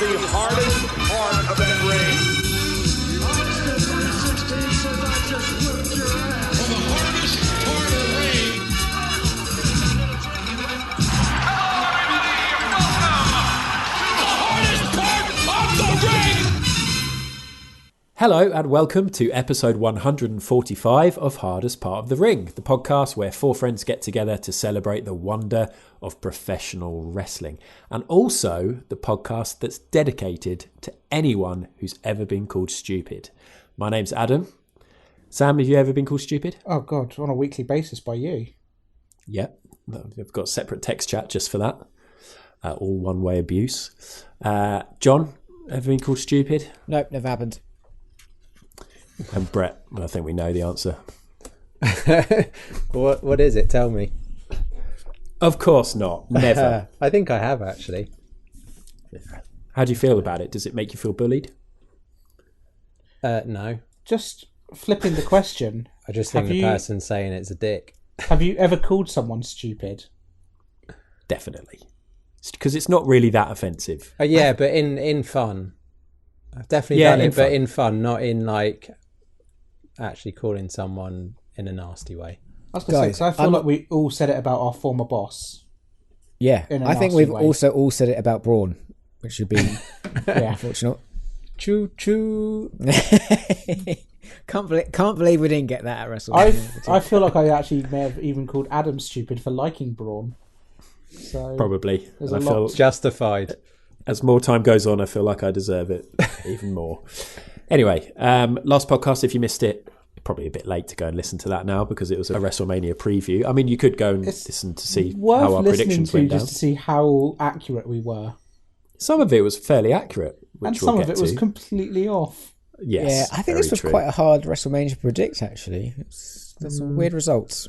the hardest part of that ring. Hello and welcome to episode 145 of Hardest Part of the Ring, the podcast where four friends get together to celebrate the wonder of professional wrestling, and also the podcast that's dedicated to anyone who's ever been called stupid. My name's Adam. Sam, have you ever been called stupid? Oh God, on a weekly basis by you. Yep, I've got a separate text chat just for that. All one-way abuse. John, ever been called stupid? Nope, never happened. And Brett, I think we know the answer. What is it? Tell me. Of course not. Never. I think I have, actually. How do you feel about it? Does it make you feel bullied? No. Just flipping the question. I just think the person saying it's a dick. Have you ever called someone stupid? Definitely. Because it's not really that offensive. Yeah, but in fun. I've definitely done it, but in fun, not in like actually calling someone in a nasty way. I was going to say, because I feel like we all said it about our former boss. Yeah, I think we've also all said it about Braun, which should be unfortunate. Choo choo. Can't believe we didn't get that at WrestleMania. I feel like I actually may have even called Adam stupid for liking Braun. So probably. I feel justified. As more time goes on, I feel like I deserve it even more. Anyway, last podcast, if you missed it, probably a bit late to go and listen to that now because it was a WrestleMania preview. I mean, you could go and listen to see how our predictions went down. Just to see how accurate we were. Some of it was fairly accurate, and some of it was completely off. Yes, yeah, I think this was quite a hard WrestleMania to predict, actually. There's some weird results.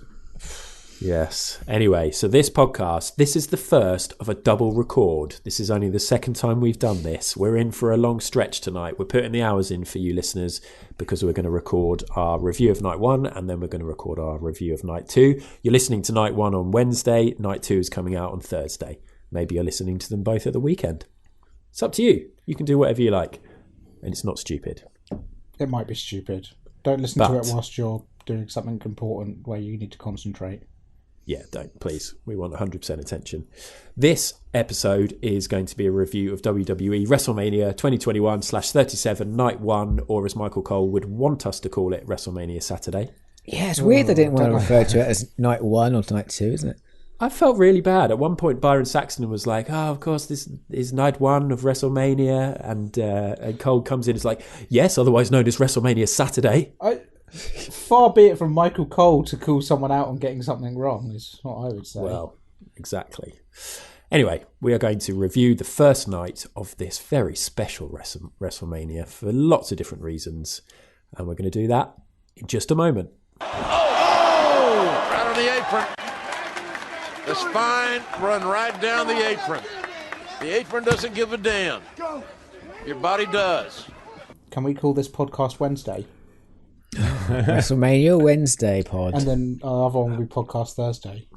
Yes. Anyway, so this podcast, this is the first of a double record. This is only the second time we've done this. We're in for a long stretch tonight. We're putting the hours in for you listeners because we're going to record our review of night one and then we're going to record our review of night two. You're listening to night one on Wednesday. Night two is coming out on Thursday. Maybe you're listening to them both at the weekend. It's up to you. You can do whatever you like. And it's not stupid. It might be stupid. Don't listen to it whilst you're doing something important where you need to concentrate. Yeah, don't, please. We want 100% attention. This episode is going to be a review of WWE WrestleMania 2021/37 Night 1, or as Michael Cole would want us to call it, WrestleMania Saturday. Yeah, it's weird they didn't want to refer to it as Night 1 or Night 2, isn't it? I felt really bad. At one point, Byron Saxton was like, oh, of course, this is Night 1 of WrestleMania. And Cole comes in and is like, yes, otherwise known as WrestleMania Saturday. Far be it from Michael Cole to call someone out on getting something wrong, is what I would say. Well, exactly. Anyway, we are going to review the first night of this very special WrestleMania for lots of different reasons. And we're going to do that in just a moment. Oh! Right on the apron. The spine run right down the apron. The apron doesn't give a damn. Your body does. Can we call this podcast Wednesday? WrestleMania Wednesday pod. And then our other one will be podcast Thursday.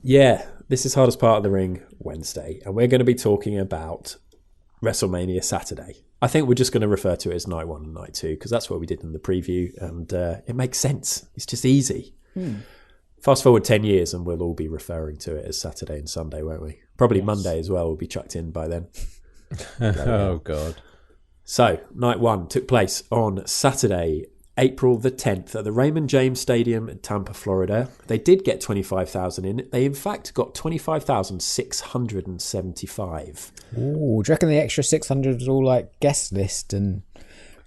Yeah, this is Hardest Part of the Ring Wednesday. And we're going to be talking about WrestleMania Saturday. I think we're just going to refer to it as Night 1 and Night 2 because that's what we did in the preview. And it makes sense. It's just easy. Fast forward 10 years and we'll all be referring to it as Saturday and Sunday, won't we? Probably Monday as well will be chucked in by then. Oh, God. So, Night 1 took place on Saturday, April the 10th at the Raymond James Stadium in Tampa, Florida. They did get 25,000 in. They, in fact, got 25,675. Ooh, do you reckon the extra 600 was all like guest list and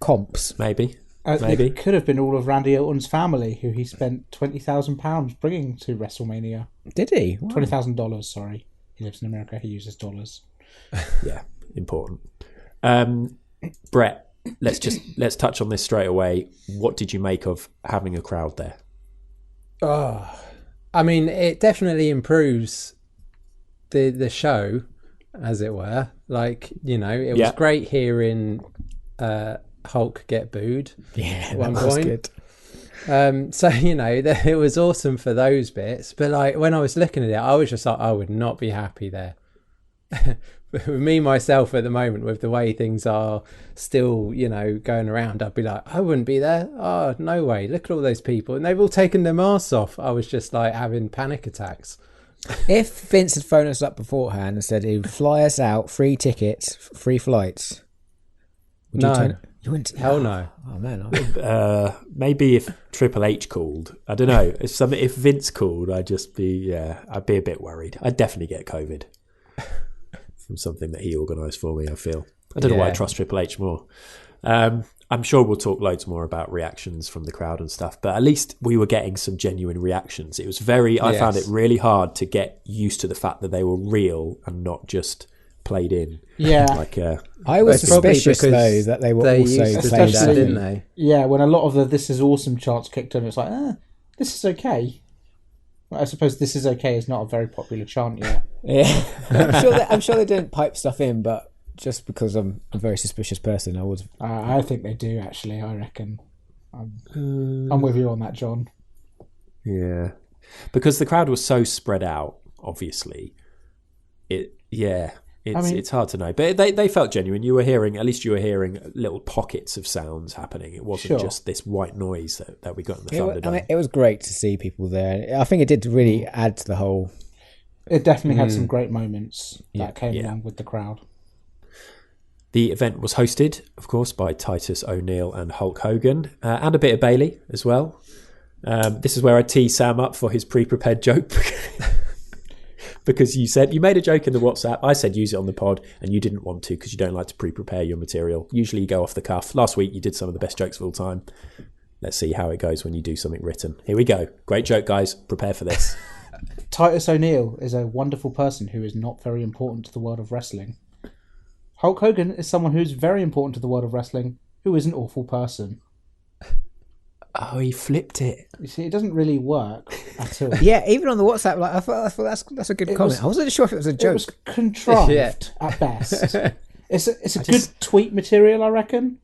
comps? Maybe. Maybe. It could have been all of Randy Orton's family, who he spent £20,000 bringing to WrestleMania. Did he? Wow. $20,000, sorry. He lives in America. He uses dollars. Yeah, important. Brett, let's touch on this straight away. What did you make of having a crowd there? Oh, I mean, it definitely improves the show, as it were. Like, you know, it was great hearing Hulk get booed. Yeah, at one point. Good. So, you know, it was awesome for those bits. But like when I was looking at it, I was just like, I would not be happy there. me myself at the moment, with the way things are still, going around, I'd be like, I wouldn't be there. Oh, no way. Look at all those people. And they've all taken their masks off. I was just like having panic attacks. If Vince had phoned us up beforehand and said he'd fly us out, free tickets, free flights, would you turn it? You wouldn't. Hell no. Oh man. Maybe if Triple H called, I don't know. If Vince called, I'd be a bit worried. I'd definitely get COVID from something that he organised for me. I feel. I don't know why I trust Triple H more. I'm sure we'll talk loads more about reactions from the crowd and stuff, but at least we were getting some genuine reactions. It was I found it really hard to get used to the fact that they were real and not just played in. Yeah. I was suspicious though that they were also played out, didn't they? Yeah, when a lot of the "This is awesome" chants kicked in, it's like, this is okay. Well, I suppose "This is okay" is not a very popular chant yet. Yeah, I'm sure they didn't pipe stuff in, but just because I'm a very suspicious person, I was. I think they do actually. I reckon. I'm with you on that, John. Yeah, because the crowd was so spread out. Obviously, it's hard to know, but they felt genuine. At least you were hearing little pockets of sounds happening. It wasn't just this white noise that we got in the Thunderdome. It was great to see people there. I think it did really add to the whole. It definitely had some great moments that came along with the crowd. The event was hosted, of course, by Titus O'Neil and Hulk Hogan, and a bit of Bailey as well. This is where I tee Sam up for his pre-prepared joke. Because you made a joke in the WhatsApp. I said use it on the pod, and you didn't want to because you don't like to pre-prepare your material. Usually you go off the cuff. Last week you did some of the best jokes of all time. Let's see how it goes when you do something written. Here we go. Great joke, guys. Prepare for this. Titus O'Neil is a wonderful person who is not very important to the world of wrestling. Hulk Hogan is someone who's very important to the world of wrestling, who is an awful person. Oh, he flipped it. You see, it doesn't really work at all. Yeah, even on the WhatsApp, I thought that's a good comment. I wasn't sure if it was a joke. It was contrived at best. It's a good tweet material, I reckon.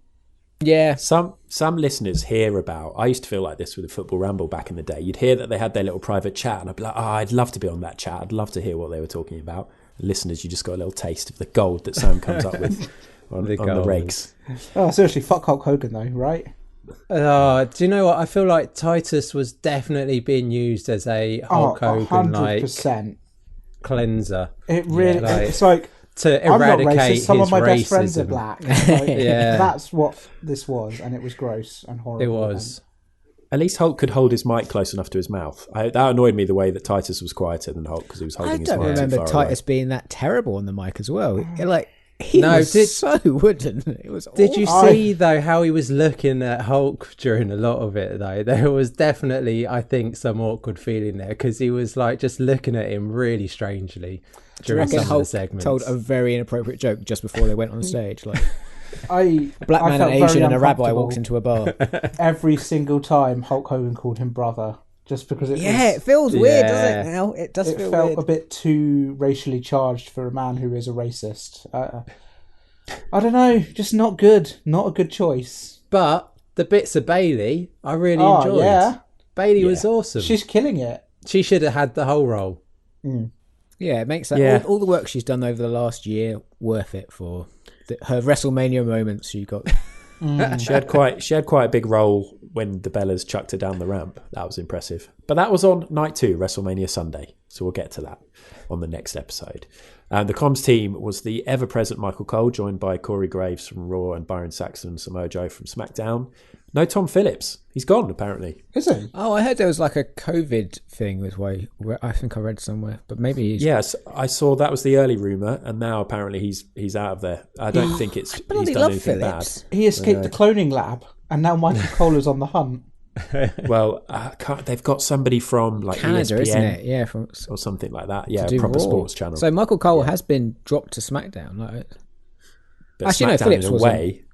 Yeah. Some listeners hear about. I used to feel like this with the Football Ramble back in the day. You'd hear that they had their little private chat, and I'd be like, I'd love to be on that chat. I'd love to hear what they were talking about. Listeners, you just got a little taste of the gold that Sam comes up with on the rakes. Oh, seriously, fuck Hulk Hogan though, right? Do you know what? I feel like Titus was definitely being used as a Hulk Hogan 100%. Cleanser. It really, it's like to eradicate racist. Some of my racism. best friends are black. That's what this was, and it was gross and horrible. It was. At least Hulk could hold his mic close enough to his mouth. That annoyed me, the way that Titus was quieter than Hulk because he was holding his mic too far away. I don't remember Titus being that terrible on the mic as well. He was so wooden. It was. Did you see though how he was looking at Hulk during a lot of it though? There was definitely, I think, some awkward feeling there because he was like just looking at him really strangely during some of the segments. Told a very inappropriate joke just before they went on stage. Like a black man, an Asian, and a rabbi walks into a bar. Every single time Hulk Hogan called him brother. Just because it feels weird, doesn't it? Now it does. It felt weird. A bit too racially charged for a man who is a racist. I don't know, just not good. Not a good choice. But the bits of Bailey, I really enjoyed. Yeah. Bailey was awesome. She's killing it. She should have had the whole role. Mm. Yeah, it makes that all the work she's done over the last year worth it for her WrestleMania moments. She got. She had quite a big role when the Bellas chucked her down the ramp. That was impressive. But that was on night 2, WrestleMania Sunday. So we'll get to that on the next episode. The comms team was the ever-present Michael Cole, joined by Corey Graves from Raw and Byron Saxton and Samoa Joe from SmackDown. No Tom Phillips. He's gone, apparently. Is he? Oh, I heard there was like a COVID thing with where I think I read somewhere, but maybe he's... Yes, I saw that was the early rumour, and now apparently he's out of there. I don't think he's done anything Phillips. bad. He escaped the cloning lab, and now Michael Cole is on the hunt. Well, they've got somebody from like Canada, ESPN, isn't it? Yeah, or something like that. Yeah, to proper Raw. sports channel. So Michael Cole has been dropped to SmackDown. But actually, SmackDown, no, Phillips in a was way.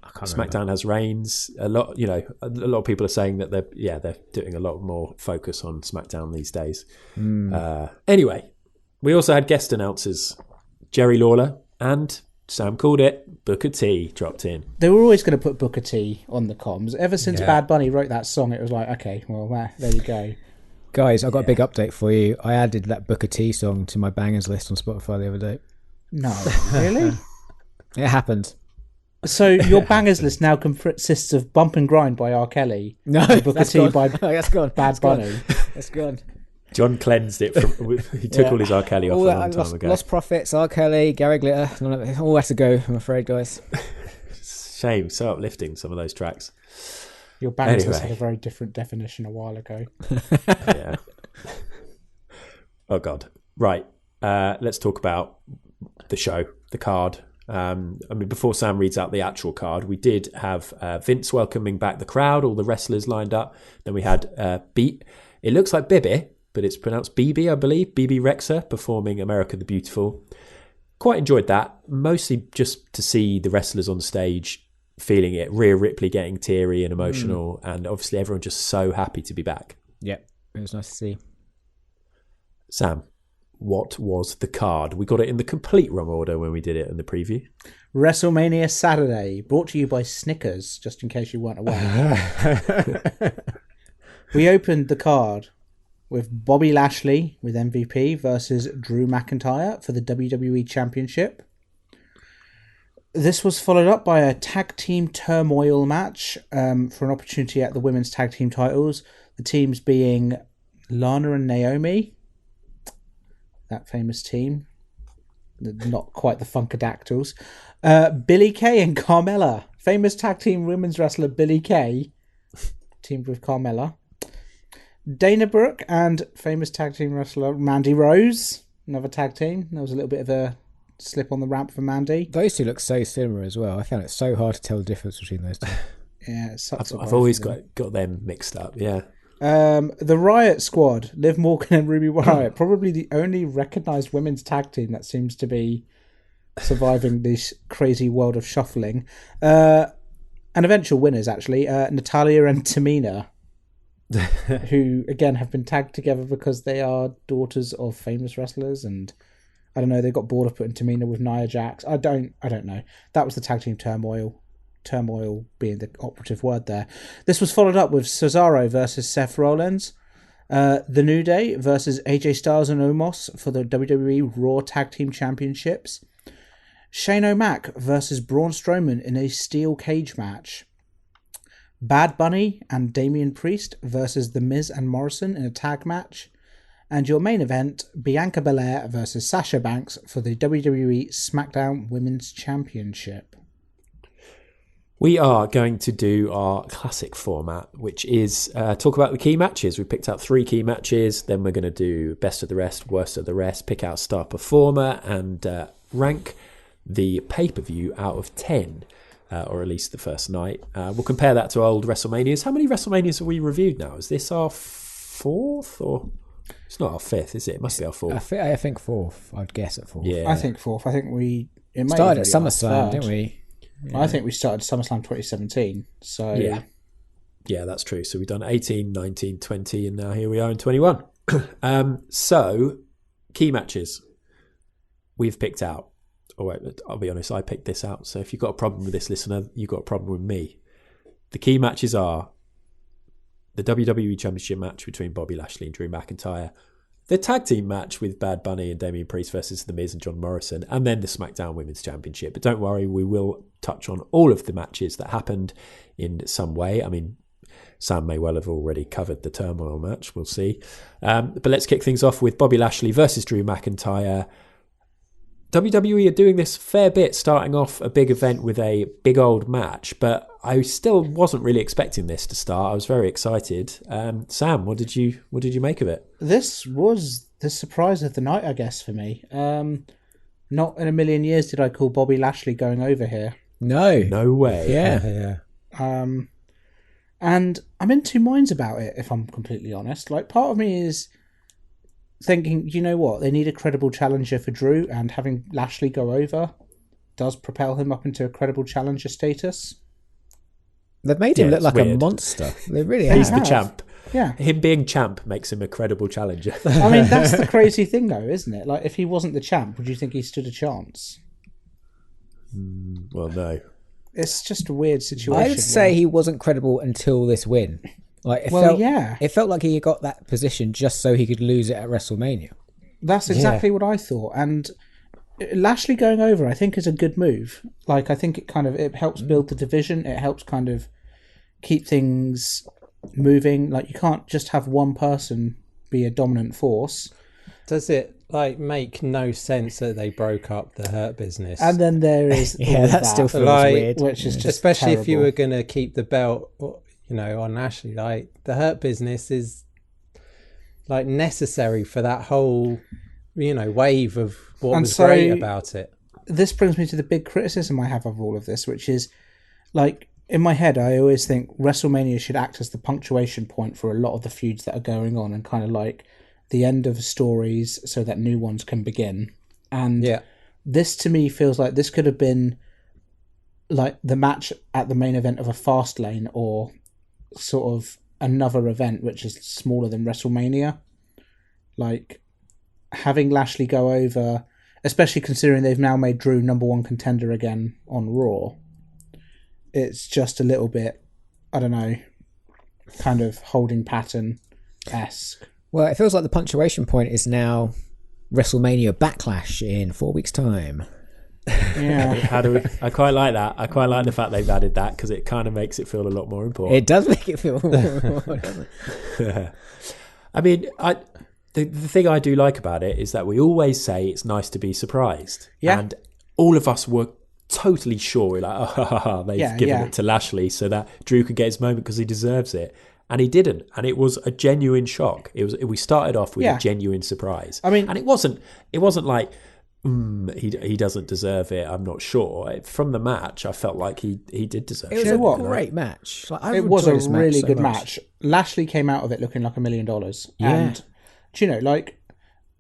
SmackDown SmackDown has Reigns. A lot of people are saying that they're doing a lot more focus on SmackDown these days. Anyway, we also had guest announcers, Jerry Lawler and Sam called it, Booker T dropped in. They were always going to put Booker T on the comms. Ever since Bad Bunny wrote that song, it was like, okay, well, there you go. Guys, I've got a big update for you. I added that Booker T song to my bangers list on Spotify the other day. No, really? It happened. So your bangers list now consists of Bump and Grind by R. Kelly, No, Booker that's T gone. by That's gone. Bad That's gone. Bunny. That's gone. John cleansed it from. He took all his R. Kelly off All a that, long time ago. Lost Profits, R. Kelly, Gary Glitter, none of it. All has to go, I'm afraid, guys. Shame, so uplifting, some of those tracks. Your bangers list Anyway. had a very different definition a while ago. Yeah. Oh God. Right. Let's talk about the show, the card. I mean, before Sam reads out the actual card, we did have Vince welcoming back the crowd, all the wrestlers lined up. Then we had Beat. It looks like Bibi, but it's pronounced BB, I believe. BB Rexha performing America the Beautiful. Quite enjoyed that, mostly just to see the wrestlers on stage feeling it. Rhea Ripley getting teary and emotional, and obviously everyone just so happy to be back. Yep, it was nice to see. Sam, what was the card? We got it in the complete wrong order when we did it in the preview. WrestleMania Saturday, brought to you by Snickers, just in case you weren't aware. We opened the card with Bobby Lashley with MVP versus Drew McIntyre for the WWE Championship. This was followed up by a tag team turmoil match for an opportunity at the women's tag team titles. The teams being Lana and Naomi, that famous team, not quite the Funkadactyls. Billie Kay and Carmella, famous tag team women's wrestler Billie Kay, teamed with Carmella. Dana Brooke and famous tag team wrestler Mandy Rose, another tag team. There was a little bit of a slip on the ramp for Mandy. Those two look so similar as well. I found it so hard to tell the difference between those two. Yeah, I've always got them mixed up, yeah. The Riot Squad, Liv Morgan and Ruby Riott, probably the only recognised women's tag team that seems to be surviving this crazy world of shuffling. And eventual winners, actually, Natalia and Tamina, who, again, have been tagged together because they are daughters of famous wrestlers, and I don't know, they got bored of putting Tamina with Nia Jax. I don't know. That was the tag team turmoil being the operative word there. This was followed up with Cesaro versus Seth Rollins, The New Day versus AJ Styles and Omos for the WWE Raw Tag Team Championships, Shane O'Mac versus Braun Strowman in a steel cage match, Bad Bunny and Damian Priest versus The Miz and Morrison in a tag match, and your main event, Bianca Belair versus Sasha Banks for the WWE SmackDown Women's Championship. We are going to do our classic format, which is talk about the key matches. We picked out 3 key matches. Then we're going to do best of the rest, worst of the rest, pick out star performer, and rank the pay-per-view out of 10, or at least the first night. We'll compare that to old WrestleManias. How many WrestleManias have we reviewed now? Is this our 4th, or it's not our 5th, is it? It must be our 4th. I think 4th. I'd guess at 4th. Yeah, I think 4th. I think we Started at SummerSlam, didn't we? Yeah. I think we started SummerSlam 2017. So yeah, that's true. So we've done 18, 19, 20, and now here we are in 21. So key matches we've picked out. Oh, wait, I'll be honest, I picked this out. So if you've got a problem with this, listener, you've got a problem with me. The key matches are the WWE Championship match between Bobby Lashley and Drew McIntyre, the tag team match with Bad Bunny and Damian Priest versus The Miz and John Morrison, and then the SmackDown Women's Championship. But don't worry, we will touch on all of the matches that happened in some way. I mean, Sam may well have already covered the turmoil match, we'll see. But let's kick things off with Bobby Lashley versus Drew McIntyre. WWE are doing this fair bit, starting off a big event with a big old match, but I still wasn't really expecting this to start. I was very excited. Sam, what did you make of it? this was the surprise of the night, I guess, for me. Not in a million years did I call Bobby Lashley going over here. No way. Yeah. And I'm in two minds about it, if I'm completely honest. Like, part of me is thinking, you know what, they need a credible challenger for Drew, and having Lashley go over does propel him up into a credible challenger status. They've made him Yeah, look it's like weird. a monster. They really He's have. the champ. Yeah. Him being champ makes him a credible challenger. I mean, that's the crazy thing, though, isn't it? Like, if he wasn't the champ, would you think he stood a chance? Well, no. It's just a weird situation. I would say he wasn't credible until this win. Like, it felt like he got that position just so he could lose it at WrestleMania. That's exactly what I thought. And Lashley going over, I think, is a good move. Like, I think it helps build the division. It helps kind of keep things moving. Like, you can't just have one person be a dominant force. Does it make no sense that they broke up the Hurt Business? And then there is that still feels weird, which is just especially terrible. if you were going to keep the belt, on Lashley. The Hurt Business is necessary for that whole wave of what was great about it. This brings me to the big criticism I have of all of this, which is in my head, I always think WrestleMania should act as the punctuation point for a lot of the feuds that are going on, and kind of the end of stories so that new ones can begin. And this to me feels like this could have been the match at the main event of a Fastlane, or sort of another event which is smaller than WrestleMania. Having Lashley go over, especially considering they've now made Drew number one contender again on Raw, it's just a little bit, I don't know, kind of holding pattern-esque. Well, it feels like the punctuation point is now WrestleMania Backlash in 4 weeks' time. Yeah. I quite like that. I quite like the fact they've added that, because it kind of makes it feel a lot more important. It does make it feel more important, doesn't it? I mean, the thing I do like about it is that we always say it's nice to be surprised. Yeah. And all of us were totally sure, they've given it to Lashley so that Drew could get his moment because he deserves it. And he didn't, and it was a genuine shock. We started off with a genuine surprise. I mean, and it wasn't like he doesn't deserve it. I'm not sure. From the match, I felt like he did deserve it. It was a great match. It was a really good match. Lashley came out of it looking like $1 million. Yeah. And do you know,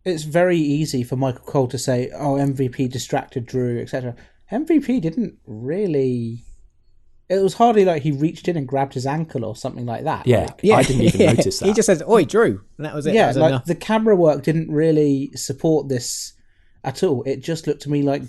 it's very easy for Michael Cole to say, "Oh, MVP distracted Drew," etc. MVP didn't really. It was hardly like he reached in and grabbed his ankle or something like that. I didn't even notice that. He just says, "Oi, Drew," and that was it. Yeah, that was the camera work didn't really support this at all. It just looked to me like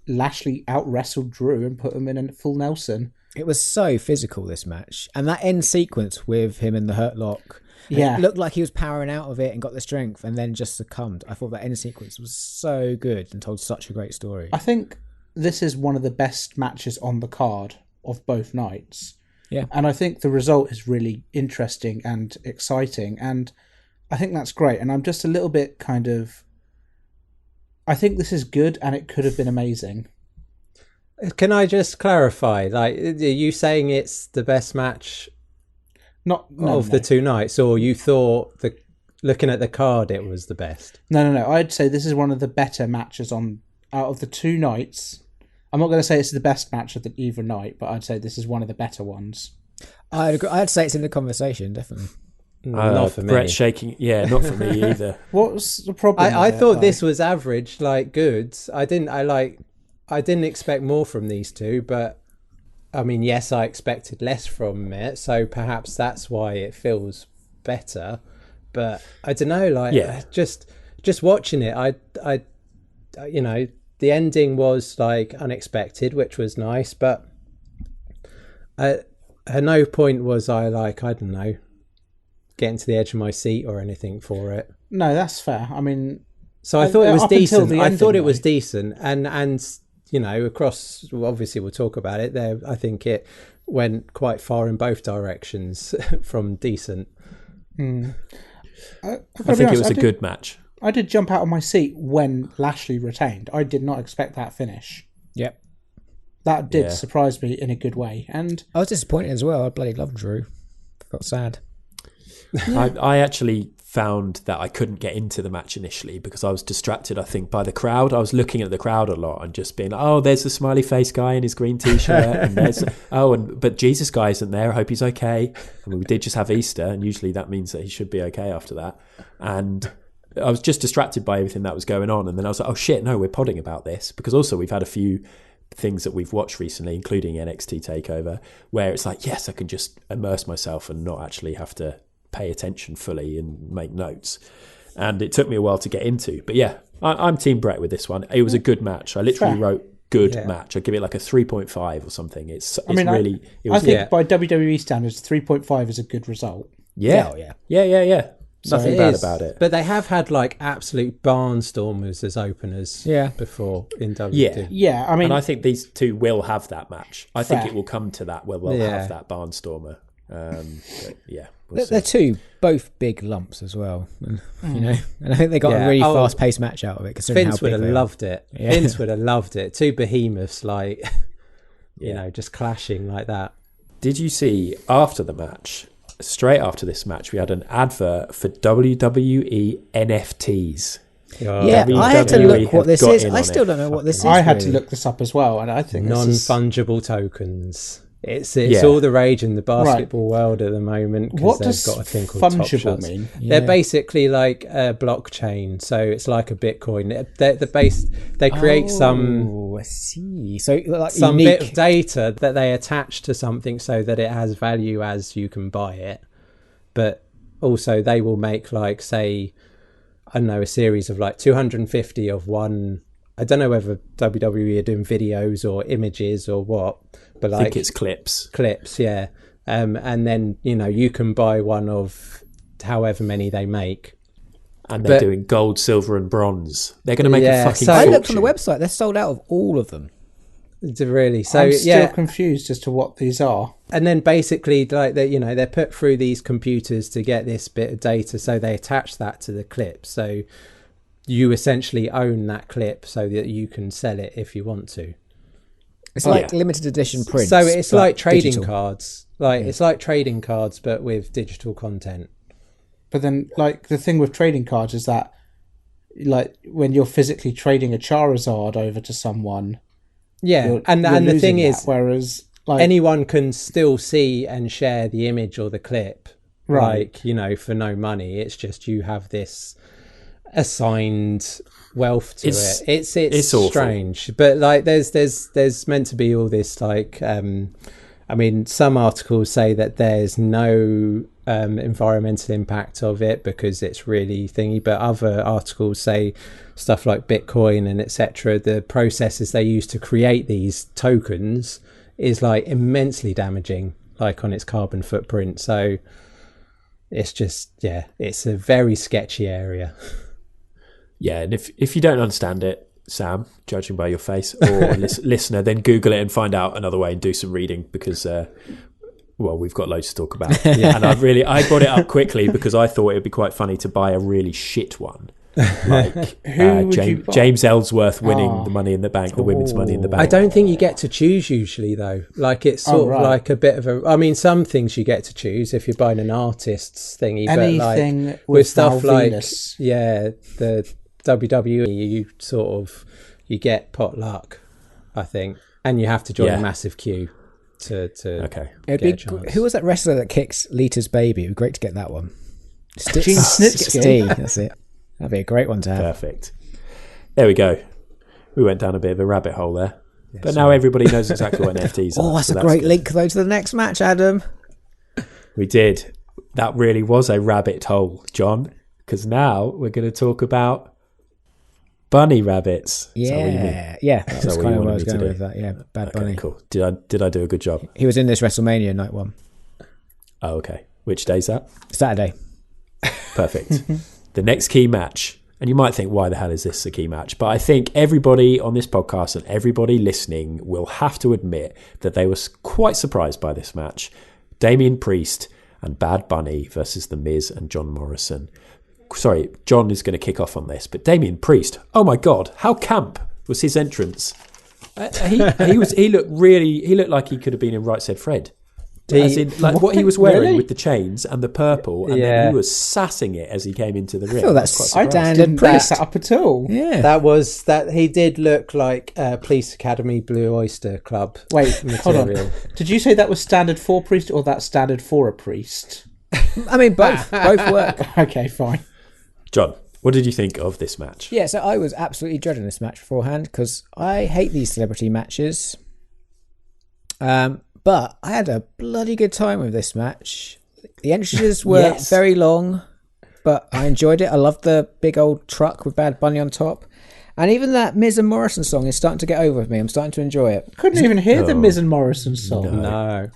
Lashley out wrestled Drew and put him in a full Nelson. It was so physical, this match, and that end sequence with him in the Hurt Lock. Yeah, it looked like he was powering out of it and got the strength, and then just succumbed. I thought that end sequence was so good and told such a great story. I think this is one of the best matches on the card of both nights. Yeah. And I think the result is really interesting and exciting, and I think that's great. And I'm just a little bit I think this is good, and it could have been amazing. Can I just clarify? Are you saying it's the best match of the two nights, or you thought looking at the card it was the best? No. I'd say this is one of the better matches out of the two nights. I'm not going to say it's the best match of either night, but I'd say this is one of the better ones. I'd agree. I'd say it's in the conversation, definitely. Not for me. Brett shaking. Yeah, not for me either. What's the problem? I thought this was average, good. I didn't expect more from these two, but I mean, yes, I expected less from it, so perhaps that's why it feels better. But I don't know, just watching it, I the ending was unexpected, which was nice, but at no point was I don't know, getting to the edge of my seat or anything for it. No, that's fair. I mean, so I thought it was decent. I thought it was decent, and across, obviously we'll talk about it there. I think it went quite far in both directions from decent. I think it was a good match. I did jump out of my seat when Lashley retained. I did not expect that finish. Yep. That did surprise me in a good way. And I was disappointed as well. I bloody loved Drew. Felt sad. I actually found that I couldn't get into the match initially because I was distracted, I think, by the crowd. I was looking at the crowd a lot and just being, oh, there's the smiley face guy in his green t-shirt, and there's but Jesus guy isn't there. I hope he's okay. I mean, we did just have Easter, and usually that means that he should be okay after that. And I was just distracted by everything that was going on, and then I was like, oh shit, no, we're podding about this, because also we've had a few things that we've watched recently, including NXT TakeOver, where it's like, yes, I can just immerse myself and not actually have to pay attention fully and make notes. And it took me a while to get into, but yeah, I'm Team Brett with this one. It was a good match. I literally wrote good match. I'd give it like a 3.5 or something. I think by WWE standards, 3.5 is a good result. Yeah. Nothing bad about it. But they have had like absolute barnstormers as openers before in WWE. Yeah, I mean... And I think these two will have that match. I think Fair. it will come to that where they'll have that barnstormer. But yeah, They're two both big lumps as well, and, you know. And I think they got a really fast-paced match out of it. Vince would have loved it. Yeah. Vince would have loved it. Two behemoths, like you know, just clashing like that. Did you see after the match? Straight after this match, we had an advert for WWE NFTs. Yeah, I had to look what this is. I still don't know what this is. I had to look this up as well, and I think non-fungible tokens. It's all the rage in the basketball world at the moment. What they've does got a thing called fungible mean? They're basically like a blockchain, so it's like a Bitcoin. They create some. Oh, I see. So like some unique bit of data that they attach to something so that it has value as you can buy it. But also they will make like, say, I don't know, a series of like 250 of one. I don't know whether WWE are doing videos or images or what, but like, I think it's clips. Clips, yeah. And then, you know, you can buy one of however many they make. And they're doing gold, silver, and bronze. They're going to make a fucking I fortune. looked on the website; they're sold out of all of them. Really? So I'm still confused as to what these are. And then basically, like they're put through these computers to get this bit of data, so they attach that to the clip. So you essentially own that clip so that you can sell it if you want to. It's like limited edition prints. So it's like trading digital cards. It's like trading cards, but with digital content. But then, like, the thing with trading cards is that, like, when you're physically trading a Charizard over to someone, and the thing is, whereas like, anyone can still see and share the image or the clip, right? Like, you know, for no money. It's just you have this assigned wealth to it. It's strange, but like there's meant to be all this like I mean, some articles say that there's no environmental impact of it because it's really thingy, but other articles say stuff like Bitcoin and etc. The processes they use to create these tokens is like immensely damaging, like on its carbon footprint. So it's just it's a very sketchy area. Yeah, and if you don't understand it, Sam, judging by your face, or listener, then Google it and find out another way and do some reading because, we've got loads to talk about. And I brought it up quickly because I thought it'd be quite funny to buy a really shit one. Like James Ellsworth winning the Money in the Bank, the women's Money in the Bank. I don't think you get to choose usually though. Like it's sort of like a bit of a. I mean, some things you get to choose if you're buying an artist's thingy. Anything but like with stuff like Venus. the WWE, you get potluck, I think, and you have to join a massive queue to get a chance. Who was that wrestler that kicks Lita's baby? It would be great to get that one. Gene Snitsky. Steve, that's it. That'd be a great one to have. Perfect. There we go. We went down a bit of a rabbit hole there. But now everybody knows exactly what NFTs are. Oh, that's a great link, though, to the next match, Adam. We did. That really was a rabbit hole, John, because now we're going to talk about bunny rabbits. Yeah, that's kind of what I was going with that. Yeah, Bad Bunny. Cool. Did I do a good job? He was in this WrestleMania night one. Oh, okay. Which day's that? Saturday. Perfect. The next key match, and you might think, why the hell is this a key match? But I think everybody on this podcast and everybody listening will have to admit that they were quite surprised by this match. Damien Priest and Bad Bunny versus The Miz and John Morrison. Sorry, John is going to kick off on this, but Damien Priest, oh my God, how camp was his entrance? He looked like he could have been in Right Said Fred. As in, like what he was wearing with the chains and the purple, and then he was sassing it as he came into the ring. I feel that's standard Priest up at all. Yeah, that he did look like Police Academy Blue Oyster Club. Wait, hold on. Did you say that was standard for Priest or that standard for a priest? I mean, both work. Okay, fine. John, what did you think of this match? Yeah, so I was absolutely dreading this match beforehand because I hate these celebrity matches. But I had a bloody good time with this match. The entrances were very long, but I enjoyed it. I loved the big old truck with Bad Bunny on top. And even that Miz and Morrison song is starting to get over with me. I'm starting to enjoy it. Couldn't even hear the Miz and Morrison song. No.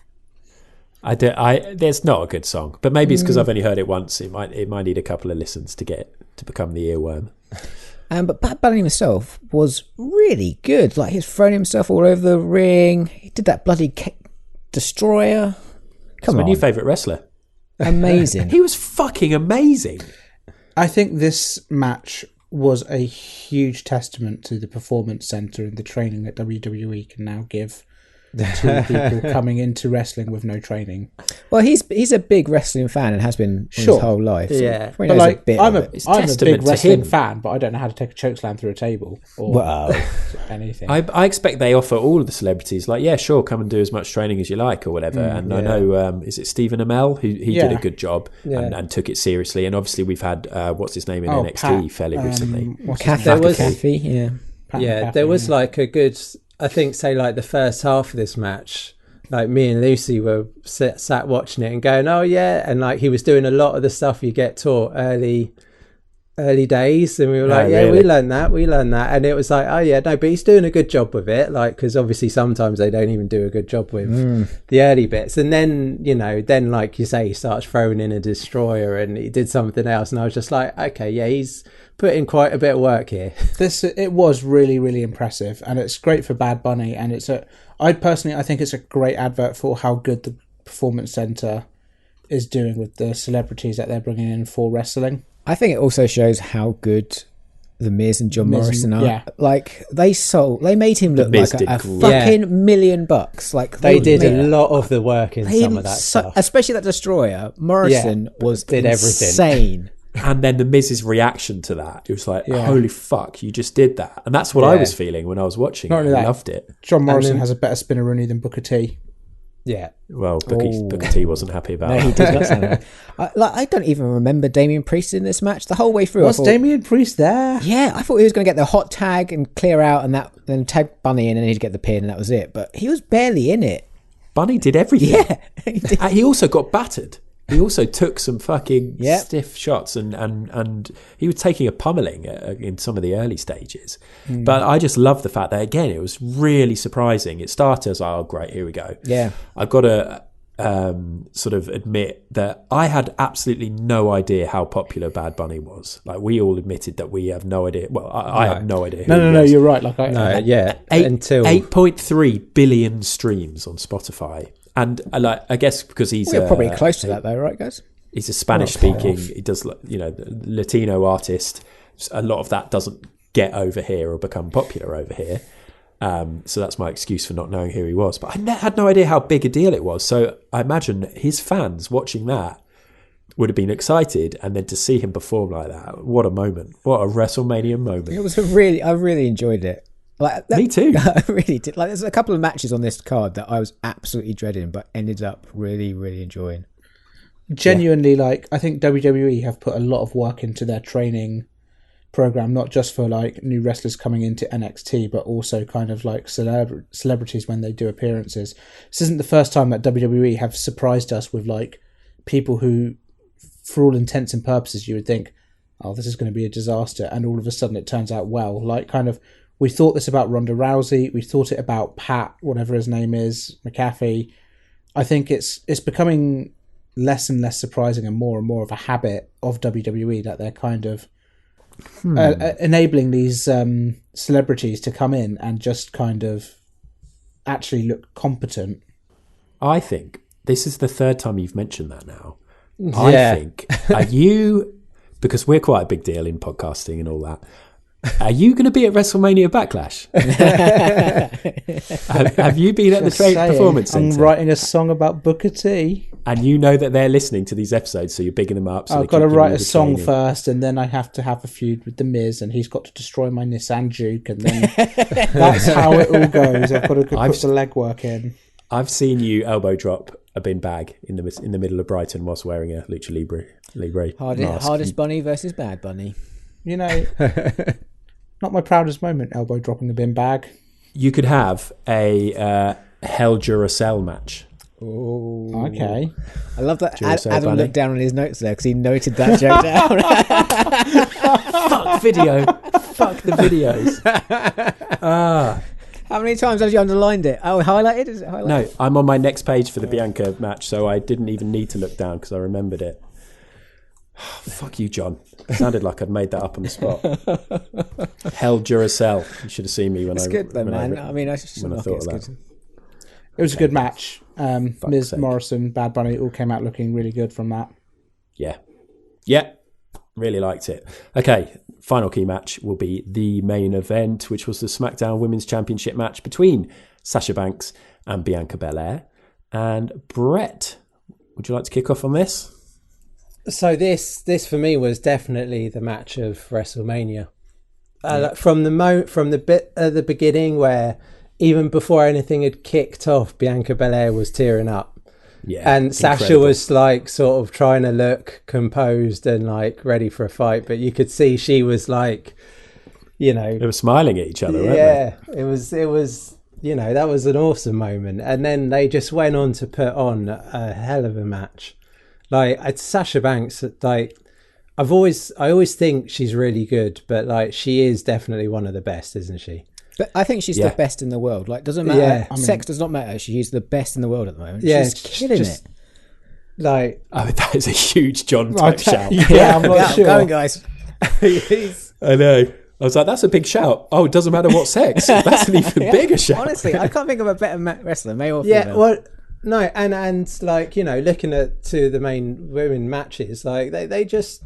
There's not a good song, but maybe it's because I've only heard it once. It might need a couple of listens to become the earworm. But Bad Bunny himself was really good. Like, he's thrown himself all over the ring. He did that bloody destroyer. Come on, my new favourite wrestler. Amazing. He was fucking amazing. I think this match was a huge testament to the performance center and the training that WWE can now give to people coming into wrestling with no training. Well, he's a big wrestling fan and has been his whole life. So yeah, but like, I'm a big wrestling him. fan, but I don't know how to take a chokeslam through a table or anything. I expect they offer all of the celebrities, like, yeah, sure, come and do as much training as you like or whatever. And I know, is it Stephen Amell who did a good job and took it seriously. And obviously we've had what's his name in NXT fairly recently. Kathy, there was like a good. I think, say, like the first half of this match, like me and Lucy were sat watching it and going, oh yeah, and like he was doing a lot of the stuff you get taught early days, and we were like, really? we learned that, and it was like, oh yeah, no, but he's doing a good job with it, like, because obviously sometimes they don't even do a good job with the early bits, and then then like you say, he starts throwing in a destroyer and he did something else, and I was just like, okay, yeah, he's put in quite a bit of work here. It was really, really impressive, and it's great for Bad Bunny, and I think it's a great advert for how good the Performance Center is doing with the celebrities that they're bringing in for wrestling. I think it also shows how good The Miz and John Morrison are. Yeah. Like, they made him look like a fucking $1 million. Like, they did a lot of the work in some of that stuff. Especially that destroyer. Morrison did everything. And then the Miz's reaction to that, it was like, holy fuck, you just did that. And that's what I was feeling when I was watching it. I loved it. John Morrison has a better spinneroonie than Booker T. Yeah. Well, Booker T wasn't happy about that. He did not sound happy. I don't even remember Damian Priest in this match the whole way through. Was Damian Priest there? Yeah, I thought he was going to get the hot tag and clear out, and then tag Bunny in, and he'd get the pin, and that was it. But he was barely in it. Bunny did everything. Yeah. He also got battered. He also took some fucking stiff shots, and he was taking a pummeling in some of the early stages. But I just love the fact that, again, it was really surprising. It started as, oh, great, here we go. Yeah. I've got to sort of admit that I had absolutely no idea how popular Bad Bunny was. Like, we all admitted that we have no idea. Well, I had no idea who he was. No, you're right. Like, until 8.3 billion streams on Spotify. And I guess because we're probably close to that, though, right, guys? He's a Spanish-speaking. He does, Latino artist. A lot of that doesn't get over here or become popular over here. So that's my excuse for not knowing who he was. But I had no idea how big a deal it was. So I imagine his fans watching that would have been excited, and then to see him perform like that, what a moment! What a WrestleMania moment! It was I really enjoyed it. Me too. I really did. Like, there's a couple of matches on this card that I was absolutely dreading, but ended up really, really enjoying. Genuinely, like, I think WWE have put a lot of work into their training program, not just for like new wrestlers coming into NXT, but also kind of like celebrities when they do appearances. This isn't the first time that WWE have surprised us with like people who, for all intents and purposes, you would think, oh, this is going to be a disaster, and all of a sudden it turns out well. Like, kind of, we thought this about Ronda Rousey. We thought it about Pat, whatever his name is, McAfee. I think it's becoming less and less surprising and more of a habit of WWE that they're kind of enabling these celebrities to come in and just kind of actually look competent. I think this is the third time you've mentioned that now. I think, are you, because we're quite a big deal in podcasting and all that, are you going to be at WrestleMania Backlash? have you been at the Performance Center? I'm writing a song about Booker T. And you know that they're listening to these episodes, so you're bigging them up. So I've got to write a song first, and then I have to have a feud with The Miz, and he's got to destroy my Nissan Juke, and then that's how it all goes. I've got to put the legwork in. I've seen you elbow drop a bin bag in the middle of Brighton whilst wearing a Lucha Libre mask. Hardest Bunny versus Bad Bunny. You know, not my proudest moment, elbow dropping the bin bag. You could have a Hell Duracell match. Oh, okay. I love that Adam looked down on his notes there because he noted that joke down. Fuck video. Fuck the videos. How many times have you underlined it? Oh, highlighted? Is it highlighted? No, I'm on my next page for the Bianca match, so I didn't even need to look down because I remembered it. Fuck you, John. It sounded like I'd made that up on the spot. Hell Duracell. You should have seen me when It's good though, man. I thought of that. It was a good match. Ms. Morrison, Bad Bunny all came out looking really good from that. Yeah. Really liked it. Okay, final key match will be the main event, which was the SmackDown Women's Championship match between Sasha Banks and Bianca Belair. And Brett, would you like to kick off on this? So this for me was definitely the match of WrestleMania. From the bit at the beginning where even before anything had kicked off, Bianca Belair was tearing up. Yeah, and Sasha incredible. was like sort of trying to look composed and like ready for a fight, but you could see she was like, they were smiling at each other, weren't they? It was that was an awesome moment. And then they just went on to put on a hell of a match. Like Sasha Banks, like I always think she's really good, but like she is definitely one of the best, isn't she? But I think she's the best in the world. Like, doesn't matter. Yeah, sex does not matter. She's the best in the world at the moment. Yeah, she's killing it. Like, that is a huge John type shout. Yeah, I'm not sure. Going, guys. I know. I was like, that's a big shout. Oh, it doesn't matter what sex. That's an even bigger shout. Honestly, I can't think of a better wrestler, male or female. Yeah, well, no, and like, looking at the main women matches, like they just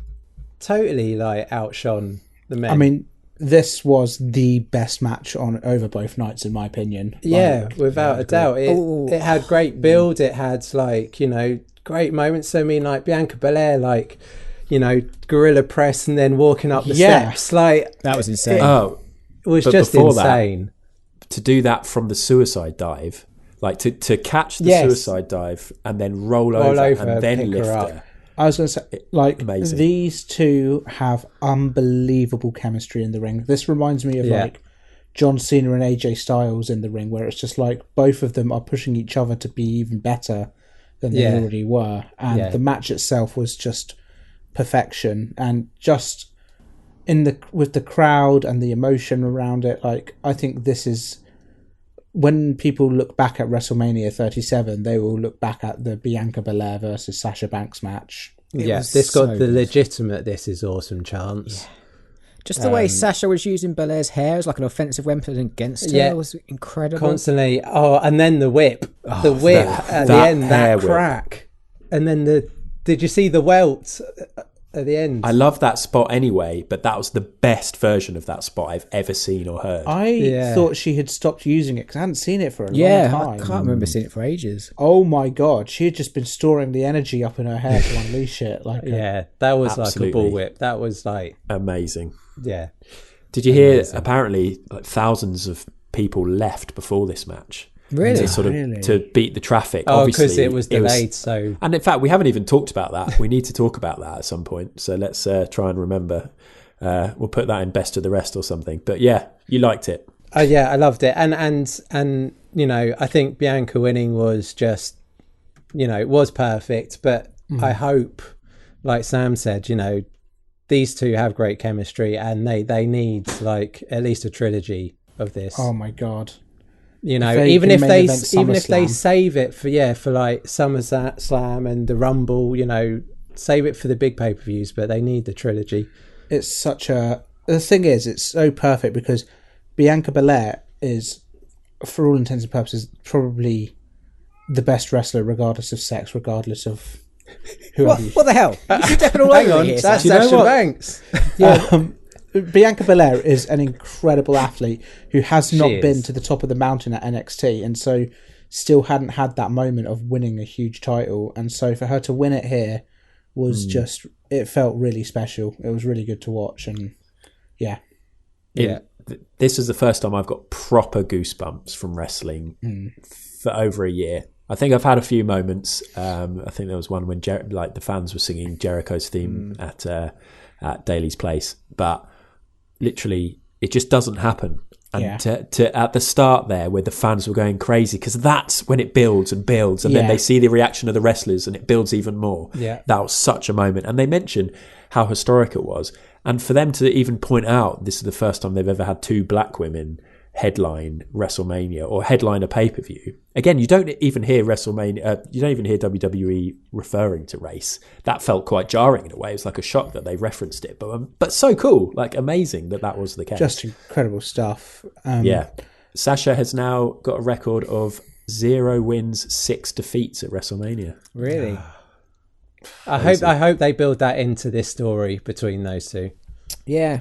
totally like outshone the men. I mean, this was the best match over both nights, in my opinion. Yeah, without a doubt. It had great build. It had like, great moments. I mean, like Bianca Belair, like, gorilla press and then walking up the steps. Like, that was insane. It was just insane. To do that from the suicide dive, like to catch the suicide dive and then roll over and then lift her. I was going to say, like, amazing. These two have unbelievable chemistry in the ring. This reminds me of like John Cena and AJ Styles in the ring, where it's just like both of them are pushing each other to be even better than they already were. And the match itself was just perfection. And just with the crowd and the emotion around it, like, I think this is... When people look back at WrestleMania 37, they will look back at the Bianca Belair versus Sasha Banks match. This got the legitimate "this is awesome" chance. Yeah. Just the way Sasha was using Belair's hair as like an offensive weapon against her was incredible. Constantly. Oh, and then the whip. At the end, that crack. Whip. And then did you see the welt at the end? I love that spot anyway, but that was the best version of that spot I've ever seen or heard. I thought she had stopped using it because I hadn't seen it for a long time. I can't remember seeing it for ages. Oh my god, she had just been storing the energy up in her hair to unleash it. Like that was absolutely. Like a bullwhip. That was like amazing. Yeah. Did you hear? Apparently, like thousands of people left before this match. Really? To beat the traffic. Oh, because it was delayed. And in fact, we haven't even talked about that. We need to talk about that at some point. So let's try and remember. We'll put that in best of the rest or something. But yeah, you liked it. Yeah, I loved it. And I think Bianca winning was just, it was perfect. But I hope, like Sam said, these two have great chemistry and they need like at least a trilogy of this. Oh my god. Even if they save it for like SummerSlam and the Rumble, save it for the big pay-per-views, but they need the trilogy. It's the thing is, it's so perfect because Bianca Belair is, for all intents and purposes, probably the best wrestler, regardless of sex, regardless of whoever. What the hell? You're stepping all over here. That's Sasha Banks. Yeah. Bianca Belair is an incredible athlete who has not been to the top of the mountain at NXT, and so still hadn't had that moment of winning a huge title. And so for her to win it here was just, it felt really special. It was really good to watch. And this is the first time I've got proper goosebumps from wrestling for over a year. I think I've had a few moments. I think there was one when the fans were singing Jericho's theme at Daly's Place, but literally it just doesn't happen. And to at the start there where the fans were going crazy, because that's when it builds and builds, and then they see the reaction of the wrestlers and it builds even more. That was such a moment. And they mentioned how historic it was, and for them to even point out this is the first time they've ever had two black women headline WrestleMania or headline a pay-per-view. Again, you don't even hear WrestleMania, you don't even hear WWE referring to race. That felt quite jarring in a way. It was like a shock that they referenced it, but so cool, like amazing that was the case. Just incredible stuff. Yeah. Sasha has now got a record of 0 wins, 6 defeats at WrestleMania. Really? I hope they build that into this story between those two. Yeah.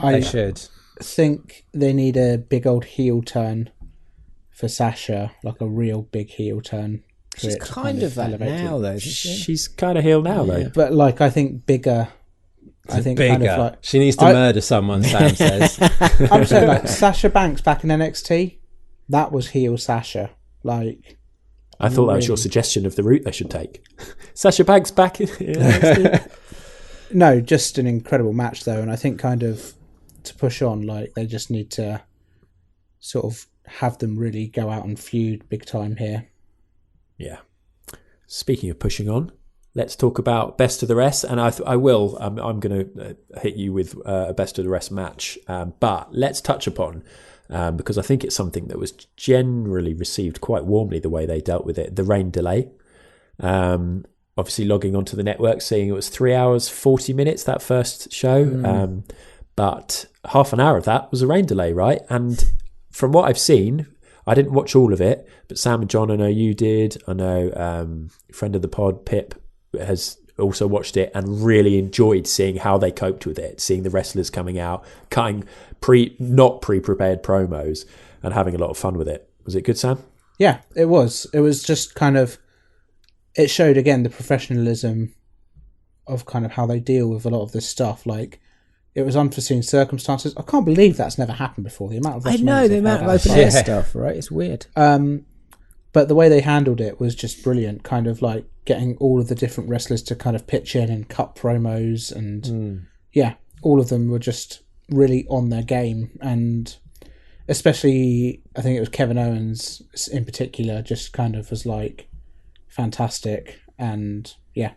They should. Think they need a big old heel turn for Sasha, like a real big heel turn. She's kind of that now, though, isn't she? She's kind of heel now, though. But like, I think bigger. I think bigger. kind of like She needs to murder someone, Sam says. I'm saying like Sasha Banks back in NXT, that was heel Sasha. Like, I thought that was your suggestion of the route they should take. Sasha Banks back in NXT. No, just an incredible match though, and I think kind of to push on, like they just need to sort of have them really go out and feud big time here. Yeah. Speaking of pushing on, let's talk about Best of the Rest, and I will. I'm going to hit you with a Best of the Rest match, but let's touch upon because I think it's something that was generally received quite warmly the way they dealt with it. The rain delay. Obviously, logging onto the network, seeing it was 3 hours 40 minutes that first show. But half an hour of that was a rain delay, right? And from what I've seen, I didn't watch all of it, but Sam and John, I know you did. I know friend of the pod, Pip, has also watched it and really enjoyed seeing how they coped with it, seeing the wrestlers coming out, cutting not pre-prepared promos and having a lot of fun with it. Was it good, Sam? Yeah, it was. It was just kind of, it showed again the professionalism of kind of how they deal with a lot of this stuff. Like, it was unforeseen circumstances. I can't believe that's never happened before. The amount of I know the amount of open air stuff, right? It's weird. But the way they handled it was just brilliant. Kind of like getting all of the different wrestlers to kind of pitch in and cut promos, and yeah, all of them were just really on their game. And especially, I think it was Kevin Owens in particular, just kind of was like fantastic. And yeah,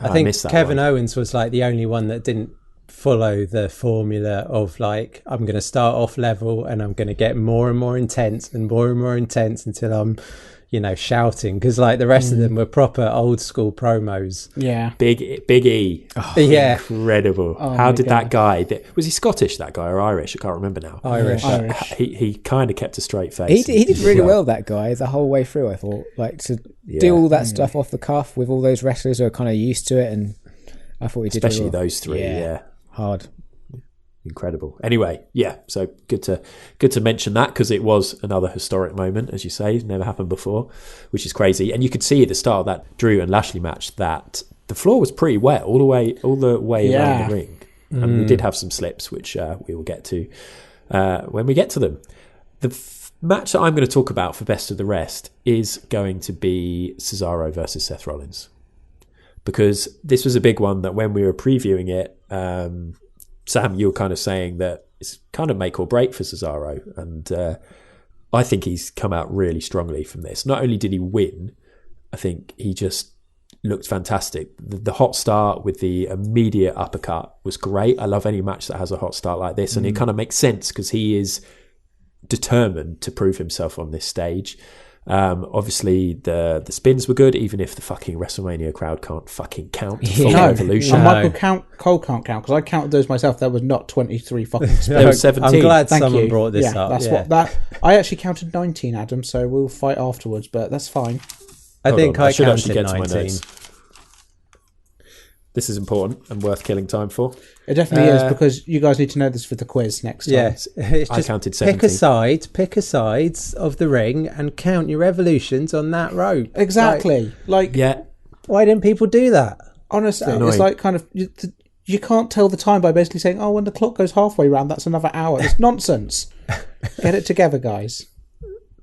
I think Kevin Owens was like the only one that didn't follow the formula of like, I'm going to start off level and I'm going to get more and more intense and more intense until I'm, shouting, because like the rest of them were proper old school promos. Yeah, Big E. Oh, yeah, incredible. How did that guy? Was he Scottish? That guy, or Irish? I can't remember now. Irish. He kind of kept a straight face. He did really well, that guy, the whole way through. I thought, like, to do all that stuff off the cuff with all those wrestlers who are kind of used to it, and I thought he did especially really well. Those three. Yeah. Hard. Incredible. Anyway, yeah, so good to mention that, because it was another historic moment, as you say. It's never happened before, which is crazy. And you could see at the start of that Drew and Lashley match that the floor was pretty wet all the way around the ring. And we did have some slips, which we will get to when we get to them. The match that I'm going to talk about for Best of the Rest is going to be Cesaro versus Seth Rollins, because this was a big one that when we were previewing it, Sam, you were kind of saying that it's kind of make or break for Cesaro, and I think he's come out really strongly from this. Not only did he win, I think he just looked fantastic. The hot start with the immediate uppercut was great. I love any match that has a hot start like this, and it kind of makes sense because he is determined to prove himself on this stage. Obviously the spins were good, even if the fucking WrestleMania crowd can't fucking count to full Evolution. And Michael Cole can't count, because I counted those myself. There was not 23 fucking spins. There was 17. I'm glad someone brought this up. That's I actually counted 19, Adam, so we'll fight afterwards, but that's fine. I think I should counted actually get 19. to my notes. This is important and worth killing time for. It definitely is, because you guys need to know this for the quiz next time. Yes, it's I just counted 17. Pick a side of the ring and count your evolutions on that rope. Exactly. Yeah. Why didn't people do that? Honestly, it's like kind of you can't tell the time by basically saying, "Oh, when the clock goes halfway round, that's another hour." It's nonsense. Get it together, guys.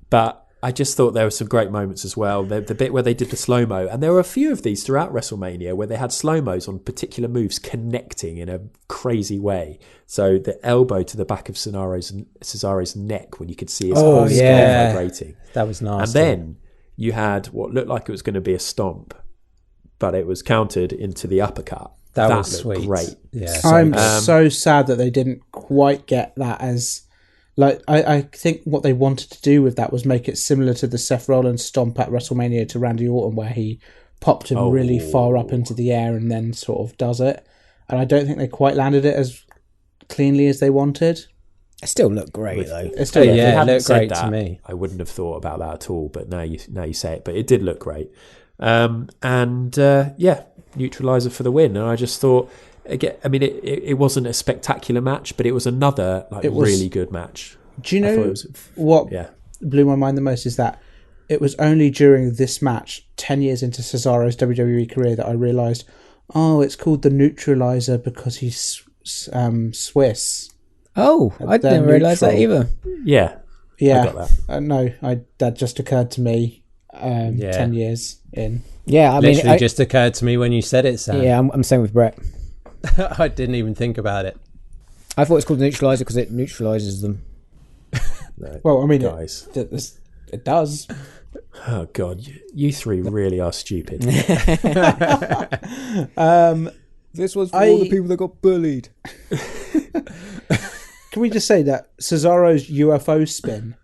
But I just thought there were some great moments as well. The bit where they did the slow-mo, and there were a few of these throughout WrestleMania where they had slow-mos on particular moves connecting in a crazy way. So the elbow to the back of Cesaro's neck when you could see his whole skull vibrating. That was nice. And then you had what looked like it was going to be a stomp, but it was countered into the uppercut. That was looked sweet. Great. Yeah. I'm so sad that they didn't quite get that as Like, I think what they wanted to do with that was make it similar to the Seth Rollins stomp at WrestleMania to Randy Orton, where he popped him really far up into the air and then sort of does it. And I don't think they quite landed it as cleanly as they wanted. It still looked great, though. It still it looked great to me. I wouldn't have thought about that at all, but now you say it. But it did look great. Neutralizer for the win. And I just thought, again, I mean, it wasn't a spectacular match, but it was another really good match. Do you know what blew my mind the most is that it was only during this match, 10 years into Cesaro's WWE career, that I realised, it's called the Neutralizer because he's Swiss. Oh, I didn't realise that either. Yeah. I got that. That just occurred to me 10 years in. Yeah, I mean, literally just occurred to me when you said it, Sam. Yeah, I'm saying with Brett. I didn't even think about it. I thought it's called Neutralizer because it neutralises them. No, well, I mean, guys, it does. Oh God, you three really are stupid. This was for all the people that got bullied. Can we just say that Cesaro's UFO spin?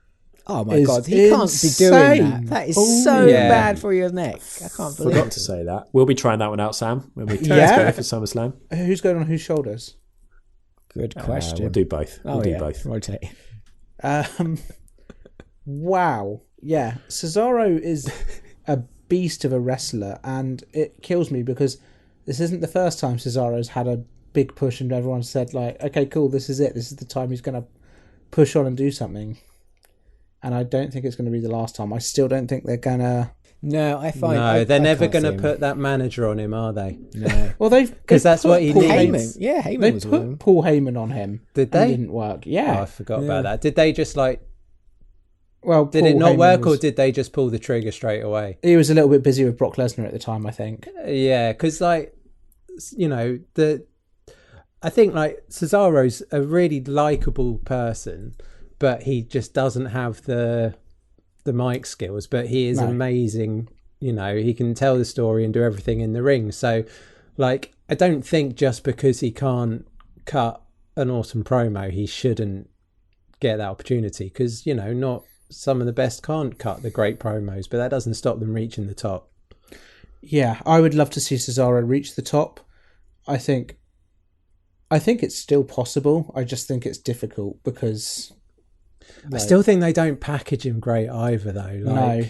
Oh my God, he can't be doing that. That is so bad for your neck. I can't believe it. Forgot to say that. We'll be trying that one out, Sam, when we go for SummerSlam. Who's going on whose shoulders? Good question. We'll do both. We'll do both. Rotate. Wow. Yeah, Cesaro is a beast of a wrestler, and it kills me because this isn't the first time Cesaro's had a big push and everyone said, like, okay, cool, this is it. This is the time he's going to push on and do something. And I don't think it's going to be the last time. I still don't think they're going to... No, they're never going to put that manager on him, are they? No. Well, because that's what he needs. Heyman. Yeah, Heyman they was put Paul Heyman on him. Did they? It didn't work. Yeah. Oh, I forgot about that. Did they just Well, did Paul it not Heyman work, or did they just pull the trigger straight away? He was a little bit busy with Brock Lesnar at the time, I think. Yeah, because I think Cesaro's a really likable person, but he just doesn't have the mic skills. But he is amazing. He can tell the story and do everything in the ring. So, I don't think just because he can't cut an awesome promo, he shouldn't get that opportunity. Because not some of the best can't cut the great promos, but that doesn't stop them reaching the top. Yeah, I would love to see Cesaro reach the top. I think it's still possible. I just think it's difficult because I still think they don't package him great either, though. No.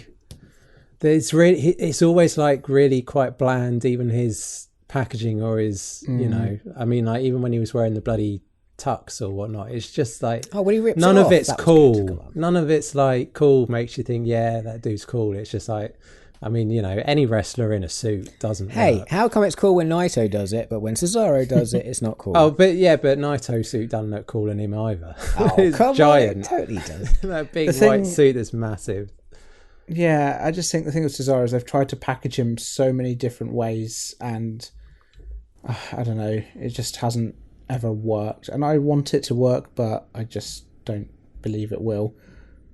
It's always really quite bland, even his packaging or his, even when he was wearing the bloody tux or whatnot, it's just when he rips none it of off, it's cool. None of it's cool, makes you think, yeah, that dude's cool. It's just any wrestler in a suit doesn't work. How come it's cool when Naito does it, but when Cesaro does it, it's not cool? But Naito's suit doesn't look cool on him either. Oh, it's come giant. On, it totally does. That big white suit that's massive. Yeah, I just think the thing with Cesaro is they've tried to package him so many different ways, and I don't know, it just hasn't ever worked. And I want it to work, but I just don't believe it will.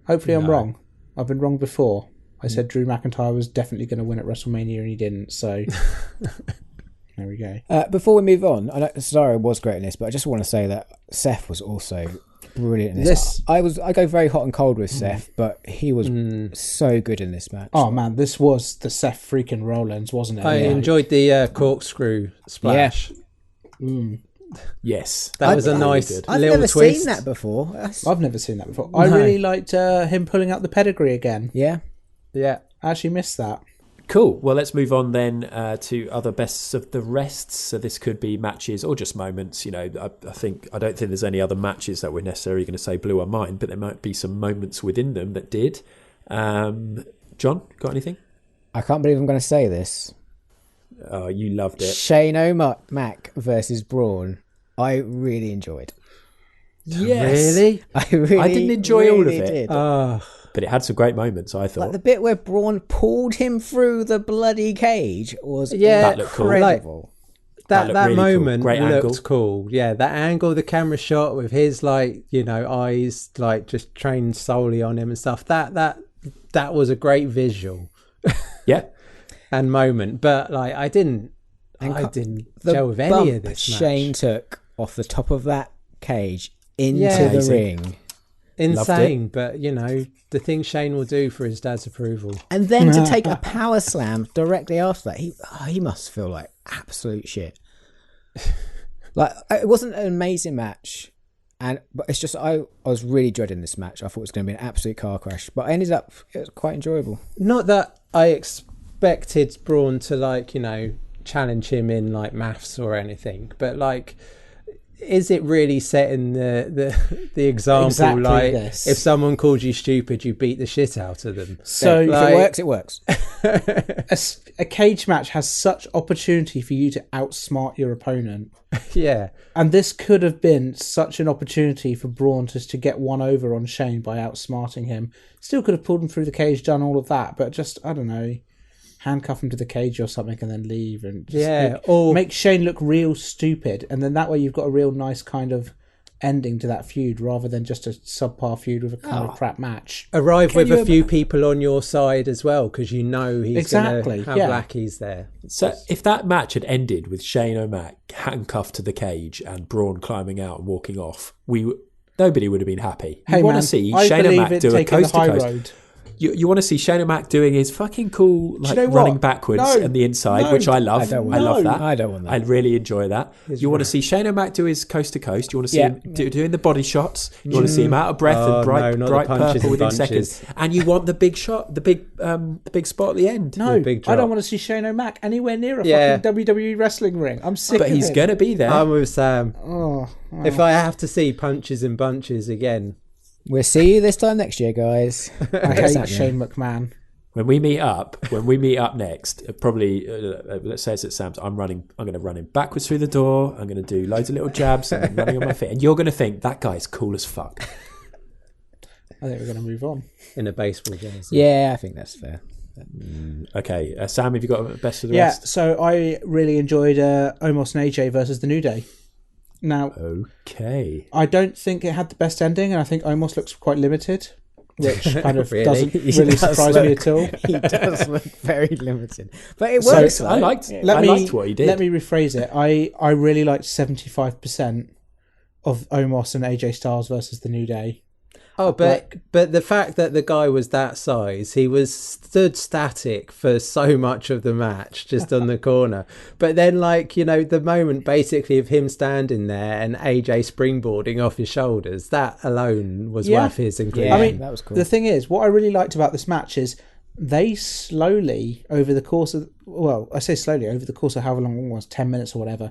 Hopefully I'm wrong. I've been wrong before. I said Drew McIntyre was definitely going to win at WrestleMania and he didn't, so there we go. Before we move on, I know Cesaro was great in this, but I just want to say that Seth was also brilliant in this. I go very hot and cold with Seth, but he was so good in this match. Oh man, this was the Seth freaking Rollins, wasn't it? I enjoyed the corkscrew splash. Yeah. Yes, that was a nice I've little never twist. seen that before. I've never seen that before. I really liked him pulling out the pedigree again. Yeah. I actually missed that. Cool. Well, let's move on then to other bests of the rests. So this could be matches or just moments. I don't think there's any other matches that we're necessarily going to say blew our mind, but there might be some moments within them that did. John, got anything? I can't believe I'm going to say this. Oh, you loved it. Shane O'Mac versus Braun. I really enjoyed. Yes. Really? I didn't enjoy all of it. Did. But it had some great moments, I thought. The bit where Braun pulled him through the bloody cage was that looked cool. incredible. That really moment cool. looked cool. Yeah, that angle the camera shot with his eyes just trained solely on him and stuff. That was a great visual. Yeah. And moment. But I didn't gel with any of this match. Shane took off the top of that cage into the ring. insane, but the thing Shane will do for his dad's approval. And then to take a power slam directly after that, he must feel like absolute shit. Like, it wasn't an amazing match, but it's just I was really dreading this match. I thought it was going to be an absolute car crash, but it was quite enjoyable. Not that I expected Braun to challenge him in like maths or anything, but like, is it really setting the example? Exactly like this. If someone calls you stupid, you beat the shit out of them. So If it works, it works. a cage match has such opportunity for you to outsmart your opponent. Yeah. And this could have been such an opportunity for Braun just to get one over on Shane by outsmarting him. Still could have pulled him through the cage, done all of that, but just, I don't know, handcuff him to the cage or something and then leave, and just make Shane look real stupid, and then that way you've got a real nice kind of ending to that feud rather than just a subpar feud with a kind of crap match. Arrive with a few people on your side as well, because he's going to have lackeys there. So if that match had ended with Shane O'Mac handcuffed to the cage and Braun climbing out and walking off, nobody would have been happy. You want to see Shane O'Mac do a coast to coast. You want to see Shane O'Mac doing his fucking cool, running backwards and the inside, which I love. I love that. I don't want that. I really enjoy that. You want to see Shane O'Mac do his coast to coast. You want to see him doing the body shots. You want to see him out of breath and bright purple within seconds. And you want the big shot, the big spot at the end. No, I don't want to see Shane O'Mac anywhere near a fucking WWE wrestling ring. I'm sick of it. But he's going to be there. I'm with Sam. If I have to see punches and bunches again. We'll see you this time next year, guys. I hate Shane McMahon. When we meet up next, probably let's say it's at Sam's. I'm going to run him backwards through the door. I'm going to do loads of little jabs and running on my feet, and you're going to think that guy's cool as fuck. I think we're going to move on in a baseball jersey. Yeah, I think that's fair. Okay, Sam, have you got a best of the rest? Yeah, so I really enjoyed Omos and AJ versus the New Day. Now, okay, I don't think it had the best ending, and I think Omos looks quite limited, which kind of doesn't really surprise me at all. He does look very limited, but it works. I liked what he did. Let me rephrase it. I really liked 75% of Omos and AJ Styles versus the New Day. Oh, but the fact that the guy was that size, he was stood static for so much of the match, just on the corner. But then, the moment basically of him standing there and AJ springboarding off his shoulders, that alone was worth his inclusion. Yeah, I mean, that was cool. The thing is, what I really liked about this match is they slowly, over the course of, I say slowly, over the course of however long it was, 10 minutes or whatever,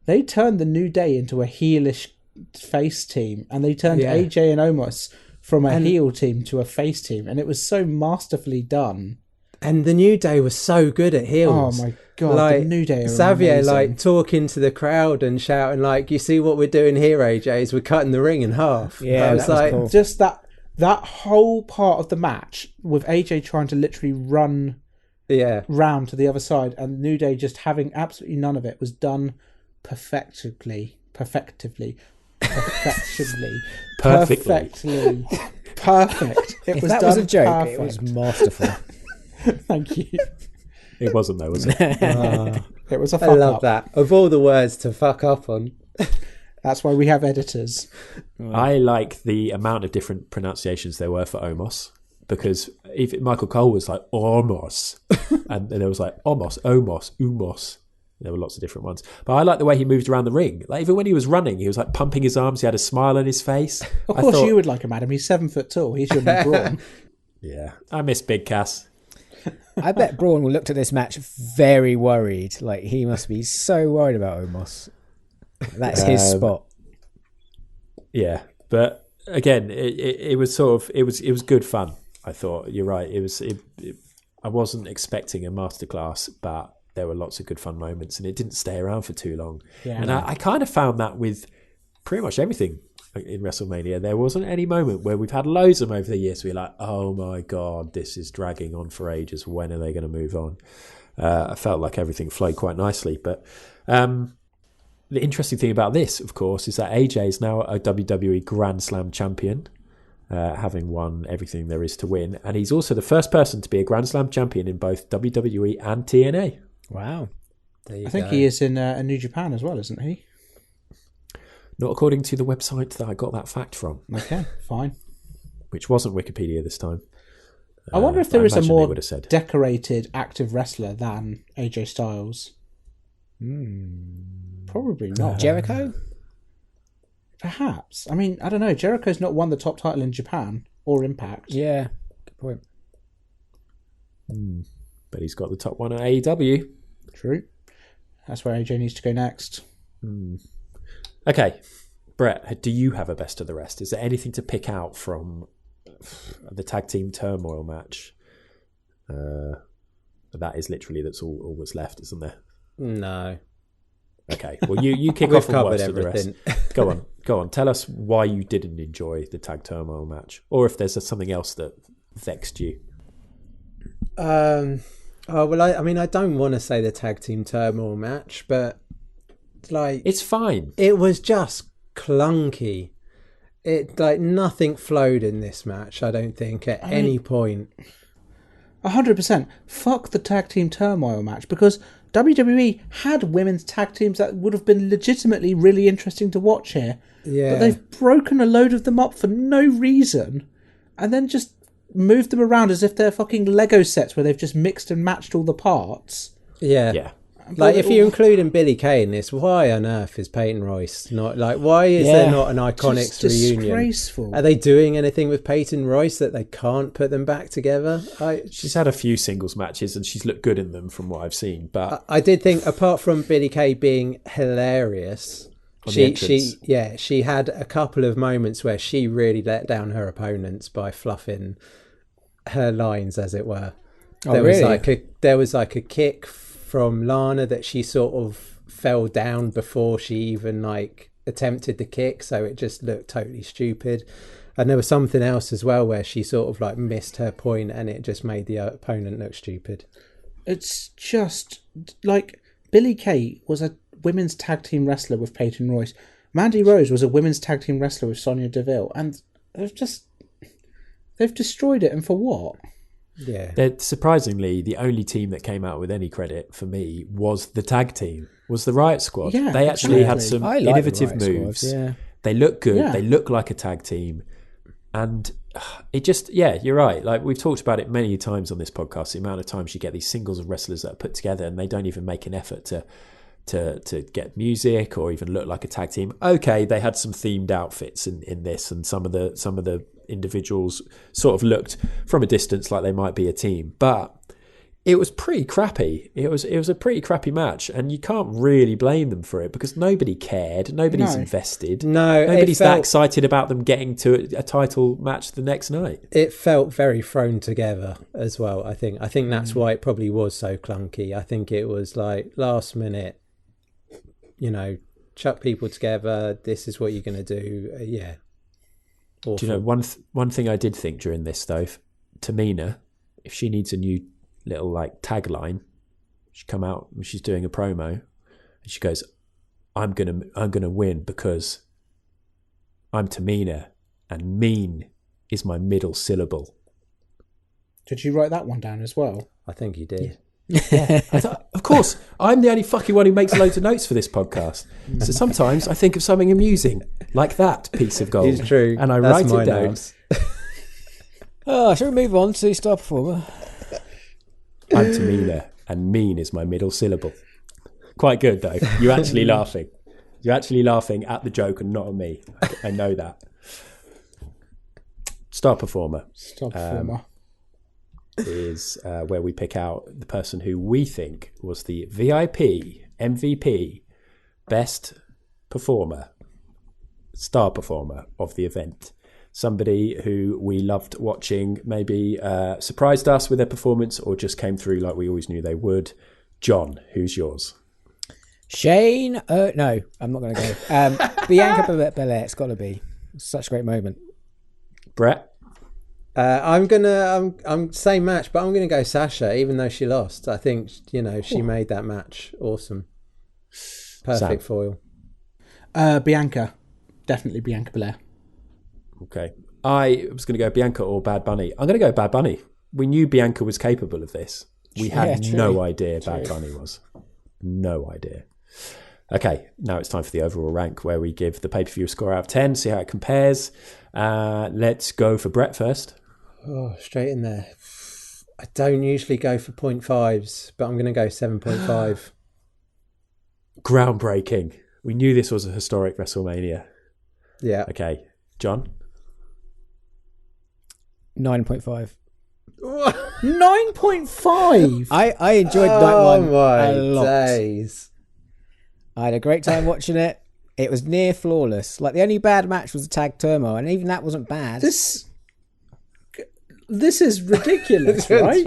they turned the New Day into a heelish face team, and they turned AJ and Omos from a heel team to a face team, and it was so masterfully done. And the New Day was so good at heels. Oh my god, the New Day are Xavier amazing. Talking to the crowd and shouting you see what we're doing here, AJ, is we're cutting the ring in half. Yeah, that was cool. Just that whole part of the match with AJ trying to literally run round to the other side, and New Day just having absolutely none of it, was done perfectly. Perfect. If that was a joke, it was masterful. Thank you. It wasn't though, was it? It was a fuck I love up. that. Of all the words to fuck up on. That's why we have editors. I like the amount of different pronunciations there were for Omos, because even Michael Cole was like Omos, and there was Omos, Omos, Umos. There were lots of different ones. But I like the way he moved around the ring. Even when he was running, he was pumping his arms. He had a smile on his face. Of course you would like him, Adam. He's 7 foot tall. He should be Braun. Yeah. I miss Big Cass. I bet Braun looked at this match very worried. He must be so worried about Omos. That's his spot. Yeah. But again, it was it was good fun. I thought you're right. I wasn't expecting a masterclass, but there were lots of good fun moments, and it didn't stay around for too long. Yeah, and I kind of found that with pretty much everything in WrestleMania. There wasn't any moment where we've had loads of them over the years where you're like, oh my God, this is dragging on for ages. When are they going to move on? I felt like everything flowed quite nicely. But the interesting thing about this, of course, is that AJ is now a WWE Grand Slam champion, having won everything there is to win. And he's also the first person to be a Grand Slam champion in both WWE and TNA. Wow. I think he is in New Japan as well, isn't he? Not according to the website that I got that fact from. Okay, fine. which wasn't Wikipedia this time. I wonder if there is a imagine they more would have said. decorated active wrestler than AJ Styles. Probably not. Jericho? Perhaps. I mean, I don't know. Jericho's not won the top title in Japan or Impact. Yeah, good point. But he's got the top one at AEW. True. That's where AJ needs to go next. Okay, Brett, do you have a best of the rest? Is there anything to pick out from the tag team turmoil match? That is literally that's all that's left, isn't there? No. Okay, well you kick off on worst of the rest. Go on. Tell us why you didn't enjoy the tag turmoil match, or if there's something else that vexed you. I don't want to say the tag team turmoil match, but like It's fine. it was just clunky. It like nothing flowed in this match. I don't think at any point. 100%. Fuck the tag team turmoil match, because WWE had women's tag teams that would have been legitimately really interesting to watch here. Yeah. But they've broken a load of them up for no reason and then just moved them around as if they're fucking Lego sets where they've just mixed and matched all the parts. Yeah. Like, if you're including Billy Kay in this, why on earth is Peyton Royce not like? Why is there not an Iconics reunion? Disgraceful. Are they doing anything with Peyton Royce that they can't put them back together? She's had a few singles matches and she's looked good in them from what I've seen. But I did think, apart from Billy Kay being hilarious, she had a couple of moments where she really let down her opponents by fluffing her lines, as it were. There was like a kick from Lana that she sort of fell down before she even like attempted the kick, so it just looked totally stupid. And there was something else as well where she sort of like missed her point and it just made the opponent look stupid. It's just like Billy Kay was a women's tag team wrestler with Peyton Royce. Mandy Rose was a women's tag team wrestler with Sonya Deville, and they've destroyed it. And for what? Yeah, they're surprisingly the only team that came out with any credit for me was the tag team, was the Riot Squad. Yeah, they actually had some innovative moves. Yeah. They look good. Yeah. They look like a tag team, and it just you're right. Like we've talked about it many times on this podcast. The amount of times you get these singles of wrestlers that are put together and they don't even make an effort to get music or even look like a tag team. Okay, they had some themed outfits in this, and some of the individuals sort of looked from a distance like they might be a team, but it was pretty crappy. It was a pretty crappy match, and you can't really blame them for it because nobody cared. Nobody's invested. Nobody's that excited about them getting to a title match the next night. It felt very thrown together as well. I think that's why it probably was so clunky. I think it was like last minute, chuck people together. This is what you're going to do. Awful. Do you know one thing I did think during this though? Tamina, if she needs a new little like tagline, she come out when she's doing a promo, and she goes, "I'm gonna win because I'm Tamina, and mean is my middle syllable." Did you write that one down as well? I think you did. Yeah. Of course, I'm the only fucking one who makes loads of notes for this podcast. So sometimes I think of something amusing, like that piece of gold. It's true. And I write it down. Notes. Shall we move on to Star Performer? I'm Tamina, and mean is my middle syllable. Quite good, though. You're actually laughing. You're actually laughing at the joke and not at me. I know that. Star Performer. Is where we pick out the person who we think was the VIP, MVP, best performer, star performer of the event. Somebody who we loved watching, maybe surprised us with their performance or just came through like we always knew they would. John, who's yours? Shane? No, I'm not going to go. Bianca Belair, it's got to be. Such a great moment. Brett? I'm same match, but I'm gonna go Sasha, even though she lost. I think she made that match awesome. Perfect foil. Bianca, definitely Bianca Belair. Okay, I was gonna go Bianca or Bad Bunny. I'm gonna go Bad Bunny. We knew Bianca was capable of this. We had no idea Bad Bunny was. No idea. Okay, now it's time for the overall rank where we give the pay-per-view a score out of 10, see how it compares. Let's go for Brett first. Oh, straight in there. I don't usually go for 0.5s, but I'm going to go 7.5. Groundbreaking. We knew this was a historic WrestleMania. Yeah. Okay, John? 9.5. 9.5? I enjoyed night one a lot. Days. I had a great time watching it. It was near flawless. Like, the only bad match was the tag turmoil, and even that wasn't bad. This is ridiculous, right? Is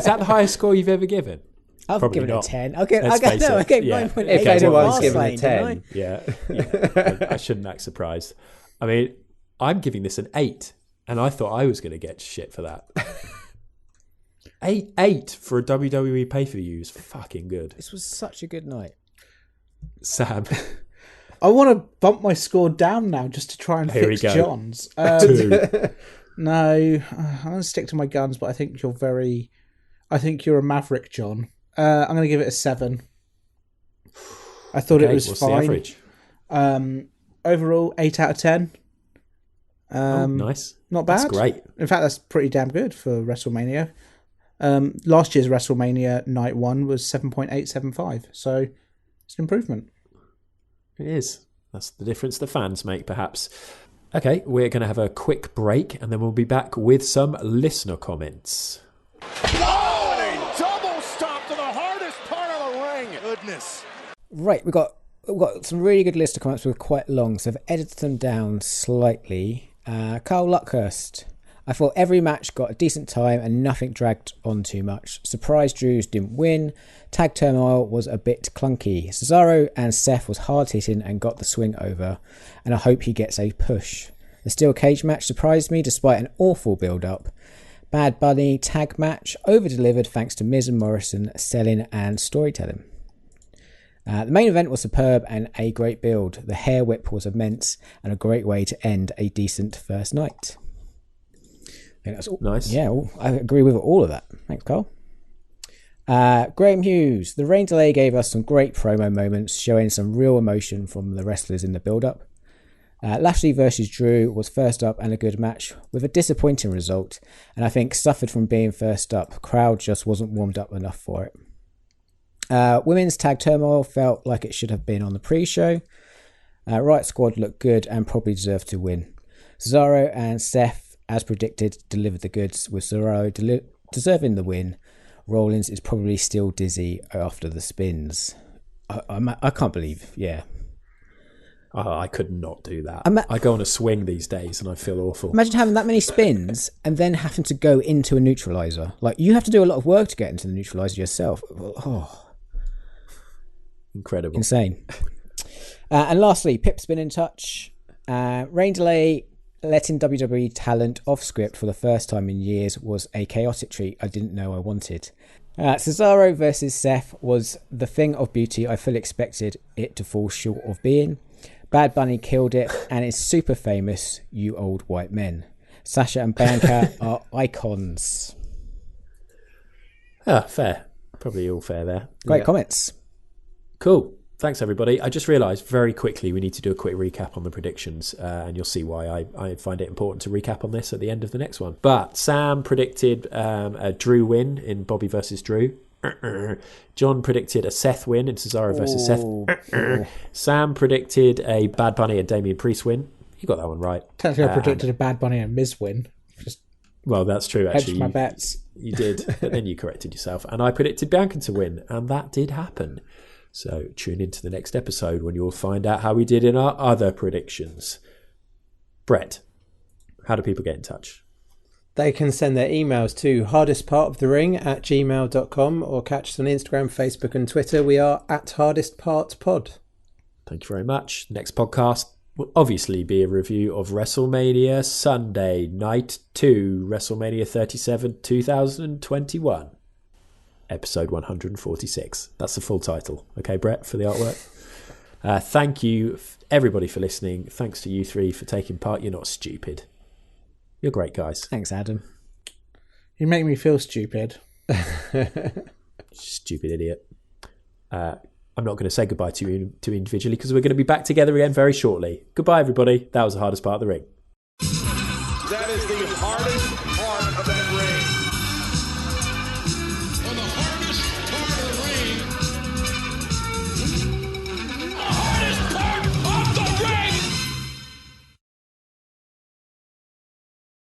that the highest score you've ever given? I've Probably given not. it a 10. I gave Yeah. 9.8. If anyone's given a 10. Didn't Yeah. I shouldn't act surprised. I mean, I'm giving this an 8, and I thought I was going to get shit for that. 8 for a WWE pay-per-view is fucking good. This was such a good night. Sam? I want to bump my score down now just to try and Here fix we go. John's. 2. No, I'm going to stick to my guns, but I think you're a maverick, John. I'm going to give it a 7. I thought it was what's fine. the average? Overall, 8 out of 10. Nice. Not bad. That's great. In fact, that's pretty damn good for WrestleMania. Last year's WrestleMania night 1 was 7.875, so it's an improvement. It is. That's the difference the fans make, perhaps. Okay, we're going to have a quick break, and then we'll be back with some listener comments. Oh, and a double stop to the hardest part of the ring. Goodness. Right, we've got some really good listener comments. We're quite long, so I've edited them down slightly. Carl Luckhurst. I thought every match got a decent time and nothing dragged on too much. Surprise Drews didn't win. Tag turmoil was a bit clunky. Cesaro and Seth was hard hitting and got the swing over, and I hope he gets a push. The steel cage match surprised me despite an awful build up. Bad Bunny tag match over delivered thanks to Miz and Morrison selling and storytelling. The main event was superb and a great build. The hair whip was immense and a great way to end a decent first night. I think that's all. Nice. Yeah, I agree with all of that. Thanks, Carl. Graham Hughes. The rain delay gave us some great promo moments, showing some real emotion from the wrestlers in the build-up. Lashley versus Drew was first up and a good match with a disappointing result, and I think suffered from being first up. Crowd just wasn't warmed up enough for it. Women's tag turmoil felt like it should have been on the pre-show. Riot Squad looked good and probably deserved to win. Cesaro and Seth, as predicted, delivered the goods, with Cesaro deserving the win. Rollins is probably still dizzy after the spins. I can't believe, yeah. Oh, I could not do that. I go on a swing these days and I feel awful. Imagine having that many spins and then having to go into a neutralizer. Like, you have to do a lot of work to get into the neutralizer yourself. Oh. Incredible. Insane. And lastly, Pip's been in touch. Rain delay letting WWE talent off script for the first time in years was a chaotic treat I didn't know I wanted. Cesaro versus Seth was the thing of beauty I fully expected it to fall short of being. Bad Bunny killed it and is super famous, you old white men. Sasha and Bianca are icons. Fair. Probably all fair there. Great comments. Cool. Thanks, everybody. I just realised very quickly we need to do a quick recap on the predictions, and you'll see why I find it important to recap on this at the end of the next one. But Sam predicted a Drew win in Bobby versus Drew. John predicted a Seth win in Cesaro versus Seth. Sam predicted a Bad Bunny and Damian Priest win. You got that one right. Technically, I predicted a Bad Bunny and Miz win. Well, that's true, actually. Hedged my bets. You did, but then you corrected yourself. And I predicted Bianca to win, and that did happen. So tune into the next episode when you'll find out how we did in our other predictions. Brett, how do people get in touch? They can send their emails to hardestpartofthering@gmail.com or catch us on Instagram, Facebook and Twitter. We are at hardestpartpod. Thank you very much. Next podcast will obviously be a review of WrestleMania Sunday, Night 2, WrestleMania 37, 2021. Episode 146. That's the full title. Okay, Brett, for the artwork. Thank you, everybody, for listening. Thanks to you three for taking part. You're not stupid. You're great guys. Thanks, Adam. You make me feel stupid. Stupid idiot. I'm not going to say goodbye to you individually because we're going to be back together again very shortly. Goodbye, everybody. That was the hardest part of the ring. That is the hardest part of that ring.